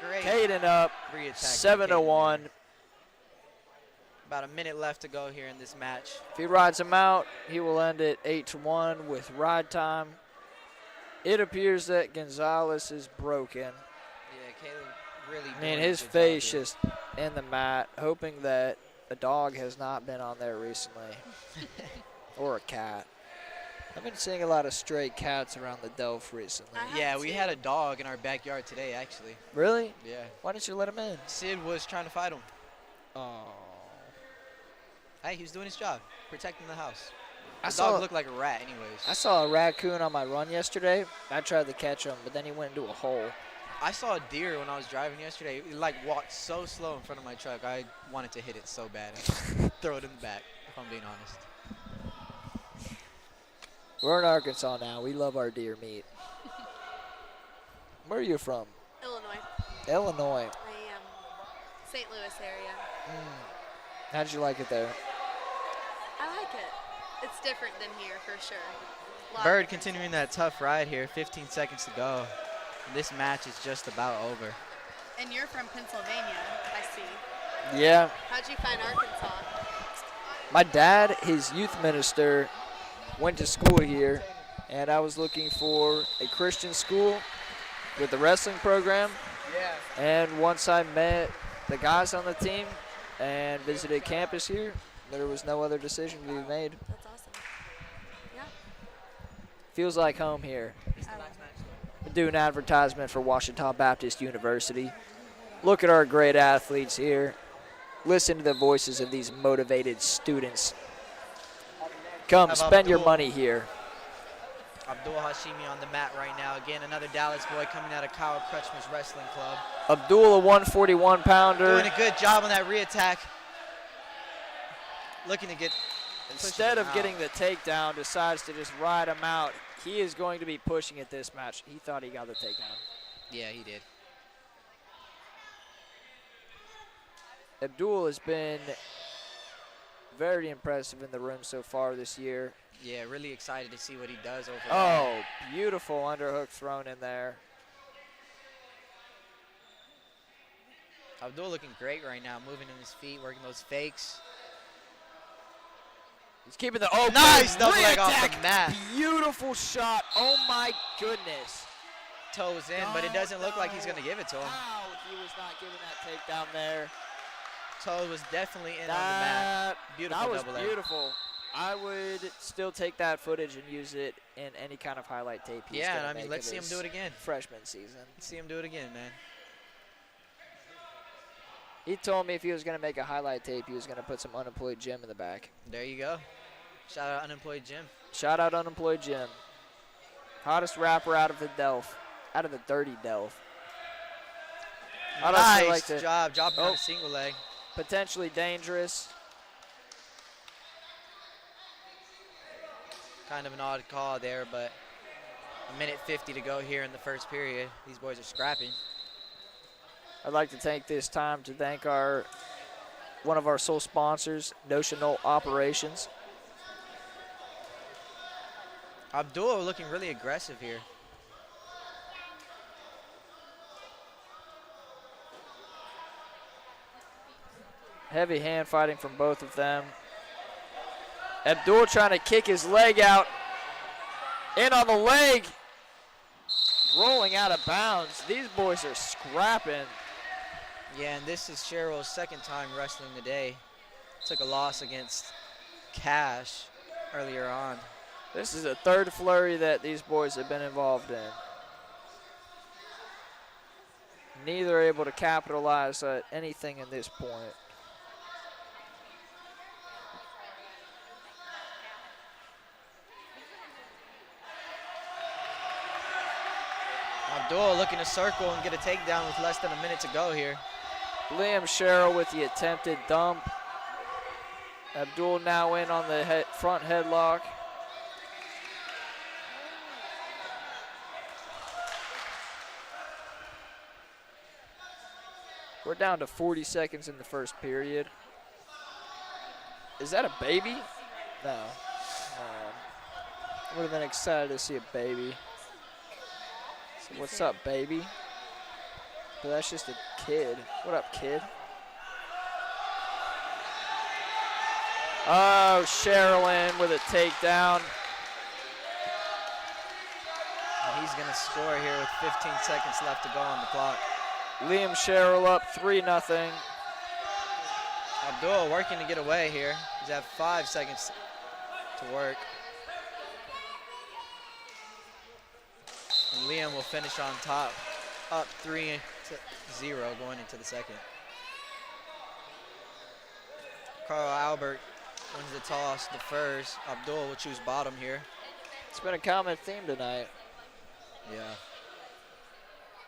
Great Caden up re-attack. 7-1. About a minute left to go here in this match. If he rides him out, he will end it 8-1 with ride time. It appears that Gonzalez is broken. Yeah, Caleb really I mean, doing a his good job face here. just in the mat, hoping that a dog has not been on there recently. Or a cat. I've been seeing a lot of stray cats around the Delph recently. Yeah, we had a dog in our backyard today, actually. Really? Yeah. Why didn't you let him in? Sid was trying to fight him. Oh. Hey, he was doing his job, protecting the house. I The dog saw looked like a rat anyways. I saw a raccoon on my run yesterday. I tried to catch him, but then he went into a hole. I saw a deer when I was driving yesterday. It like walked so slow in front of my truck. I wanted to hit it so bad and throw it in the back, if I'm being honest. We're in Arkansas now. We love our deer meat. Where are you from? Illinois. Illinois. I am St. Louis area. How did you like it there? I like it. It's different than here for sure. Bird continuing that tough ride here. 15 seconds to go. This match is just about over. And you're from Pennsylvania, I see. Yeah. How'd you find Arkansas? My dad, his youth minister, went to school here, and I was looking for a Christian school with the wrestling program. Yeah. And once I met the guys on the team and visited campus here, there was no other decision to be made. That's awesome. Yeah. Feels like home here. I like it. Do an advertisement for Ouachita Baptist University. Look at our great athletes here. Listen to the voices of these motivated students. Come, spend your money here. Abdul Hashimi on the mat right now. Again, another Dallas boy coming out of Kyle Crutchman's wrestling club. Abdul, a 141-pounder. Doing a good job on that re-attack. Looking to get... Instead of getting the takedown, decides to just ride him out. He is going to be pushing it this match. He thought he got the takedown. Yeah, he did. Abdul has been very impressive in the room so far this year. Yeah, really excited to see what he does overall. Oh, beautiful underhook thrown in there. Abdul looking great right now, moving in his feet, working those fakes. He's keeping the Nice double leg off re-attack. the mat. Beautiful shot. Oh my goodness. Toes in, but it doesn't look like he's going to give it to him. Wow, he was not giving that takedown there. Toe was definitely in on the mat. Beautiful That was double leg. beautiful. I would still take that footage and use it in any kind of highlight tape. He's Yeah, gonna I mean, make let's of see him his do it again. Freshman season. Let's see him do it again, man. He told me if he was going to make a highlight tape, he was going to put some unemployed Jim in the back. There you go. Shout out Unemployed Jim. Shout out unemployed Jim. Hottest rapper out of the Delph. Out of the dirty Delph. I'd also Nice like to- job, dropping on Oh. a single leg. Potentially dangerous. Kind of an odd call there, but a minute 50 to go here in the first period. These boys are scrapping. I'd like to take this time to thank one of our sole sponsors, Notional Operations. Abdul looking really aggressive here. Heavy hand fighting from both of them. Abdul trying to kick his leg out. In on the leg. Rolling out of bounds. These boys are scrapping. Yeah, and this is Cheryl's second time wrestling today. Took a loss against Cash earlier on. This is the third flurry that these boys have been involved in. Neither able to capitalize at anything in this point. Abdul looking to circle and get a takedown with less than a minute to go here. Liam Sherrill with the attempted dump. Abdul now in on the front headlock. We're down to 40 seconds in the first period. Is that a baby? No. Would have been excited to see a baby. So what's up, baby? But that's just a kid. What up, kid? Oh, Sherilyn with a takedown. And he's going to score here with 15 seconds left to go on the clock. Liam Sherrill up 3-0. Abdul working to get away here. He's at 5 seconds to work. And Liam will finish on top, up 3-0 going into the second. Carl Albert wins the toss, defers. Abdul will choose bottom here. It's been a common theme tonight. Yeah.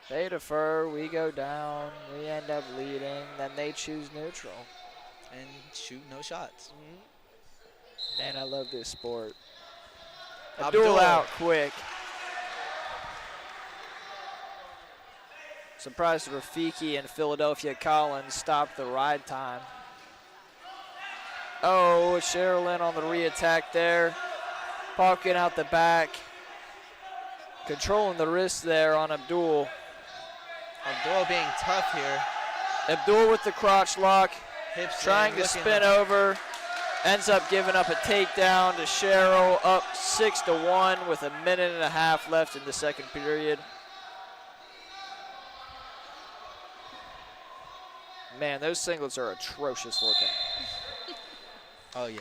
They defer, we go down, we end up leading, then they choose neutral. And shoot no shots. Man, I love this sport. Abdul Abdul out quick. Surprised Rafiki and Philadelphia Collins stopped the ride time. Oh, Sherilyn on the re-attack there. Poking out the back. Controlling the wrist there on Abdul. Abdul being tough here. Abdul with the crotch lock. Hips trying to spin over. Ends up giving up a takedown to Cheryl, up 6-1 with a minute and a half left in the second period. Man, those singlets are atrocious looking. Oh, yeah.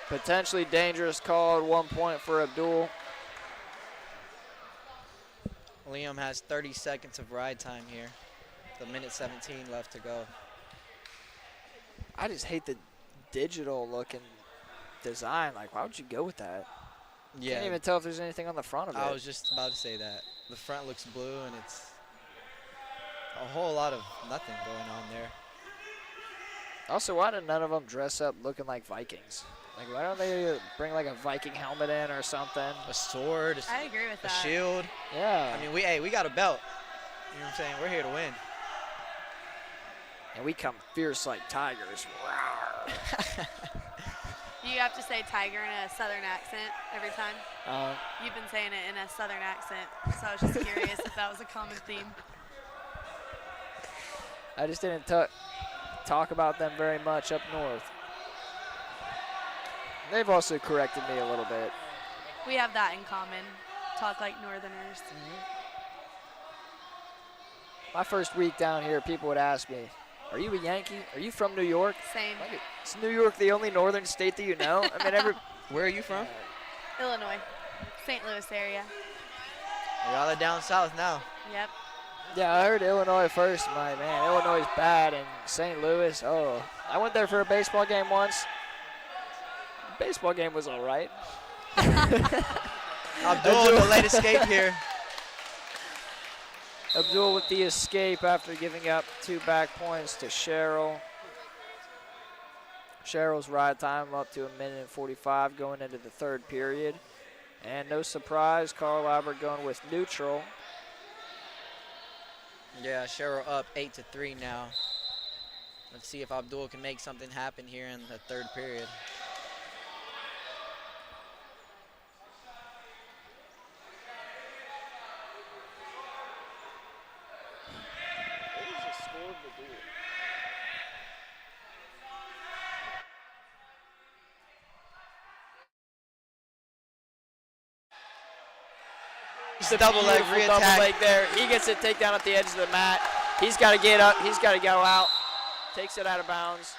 Potentially dangerous call at 1 point for Abdul. Liam has 30 seconds of ride time here. The minute 17 left to go. I just hate the digital looking design. Like, why would you go with that? Yeah. Can't even tell if there's anything on the front of it. I was just about to say that. The front looks blue, and it's a whole lot of nothing going on there. Also, why did none of them dress up looking like Vikings? Like, why don't they bring like a Viking helmet in or something? A sword, I agree with a that. shield. Yeah. I mean, we got a belt. You know what I'm saying? We're here to win. And we come fierce like tigers. You have to say tiger in a southern accent every time. You've been saying it in a southern accent, so I was just curious if that was a common theme. I just didn't talk about them very much up north. They've also corrected me a little bit. We have that in common. Talk like northerners. My first week down here, people would ask me, "Are you a Yankee? Are you from New York?" Same. Like, is New York the only northern state that you know? I mean, Where are you from? Illinois. St. Louis area. Y'all are down south now. Yep. Yeah, I heard Illinois first. I'm like, man, Illinois is bad, and St. Louis, oh. I went there for a baseball game once. The baseball game was all right. Abdul with the late escape here. Abdul with the escape after giving up 2 back points to Cheryl. Cheryl's ride time up to 1 minute and 45 going into the third period. And no surprise, Carl Albert going with neutral. Yeah, Cheryl up 8-3 now. Let's see if Abdul can make something happen here in the third period. It's a double leg there. He gets it takedown at the edge of the mat. He's got to get up. He's got to go out. Takes it out of bounds.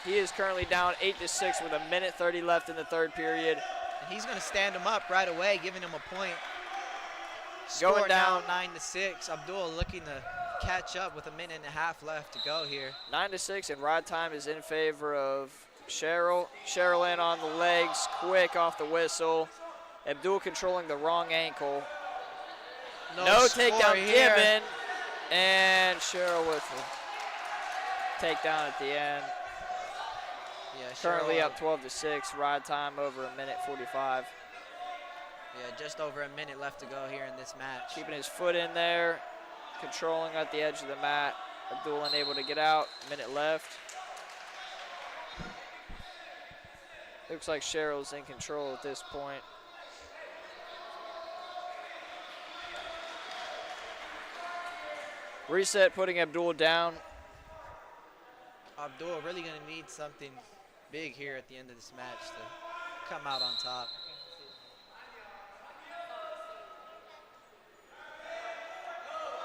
He is currently down 8-6 with 1:30 left in the third period. And he's going to stand him up right away, giving him a point. Going down 9-6. Abdul looking to catch up with 1.5 minutes left to go here. 9-6, and rod time is in favor of Cheryl. Cheryl in on the legs, quick off the whistle. Abdul controlling the wrong ankle. No takedown given, and Cheryl with the takedown at the end. Yeah, Currently Cheryl up 12-6, rod time over 1:45. Yeah, just over 1 minute left to go here in this match. Keeping his foot in there, controlling at the edge of the mat. Abdul unable to get out, minute left. Looks like Cheryl's in control at this point. Reset, putting Abdul down. Abdul really going to need something big here at the end of this match to come out on top.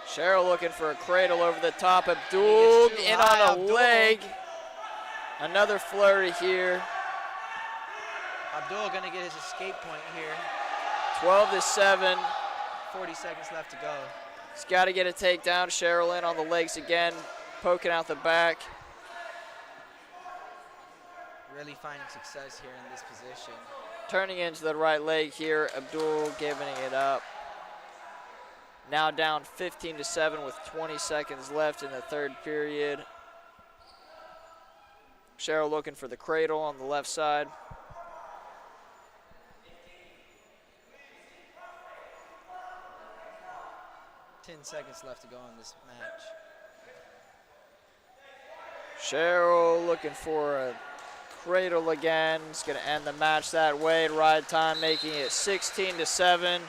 Cheryl looking for a cradle over the top. Abdul in on a leg. Another flurry here. Abdul going to get his escape point here. 12-7. 40 seconds left to go. He's got to get a takedown. Cheryl in on the legs again, poking out the back. Really finding success here in this position. Turning into the right leg here. Abdul giving it up. Now down 15-7 with 20 seconds left in the third period. Cheryl looking for the cradle on the left side. Ten seconds left to go in this match. Cheryl looking for a cradle again. It's going to end the match that way. Ride time making it 16-7.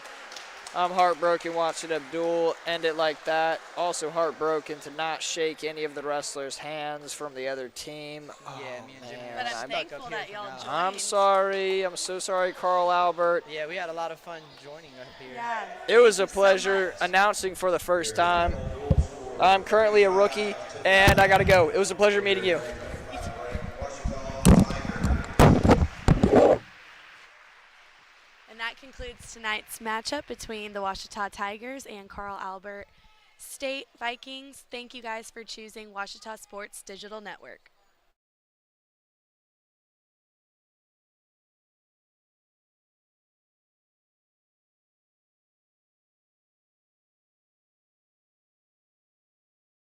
I'm heartbroken watching Abdul end it like that. Also heartbroken to not shake any of the wrestlers' hands from the other team. Yeah, me and Jimmy. But I'm thankful that y'all joined. I'm sorry. I'm so sorry, Carl Albert. Yeah, we had a lot of fun joining up here. Yeah. It was a so pleasure much. announcing for the first time. I'm currently a rookie, and I got to go. It was a pleasure meeting you. And that concludes tonight's matchup between the Washita Tigers and Carl Albert State Vikings. Thank you guys for choosing Washita Sports Digital Network.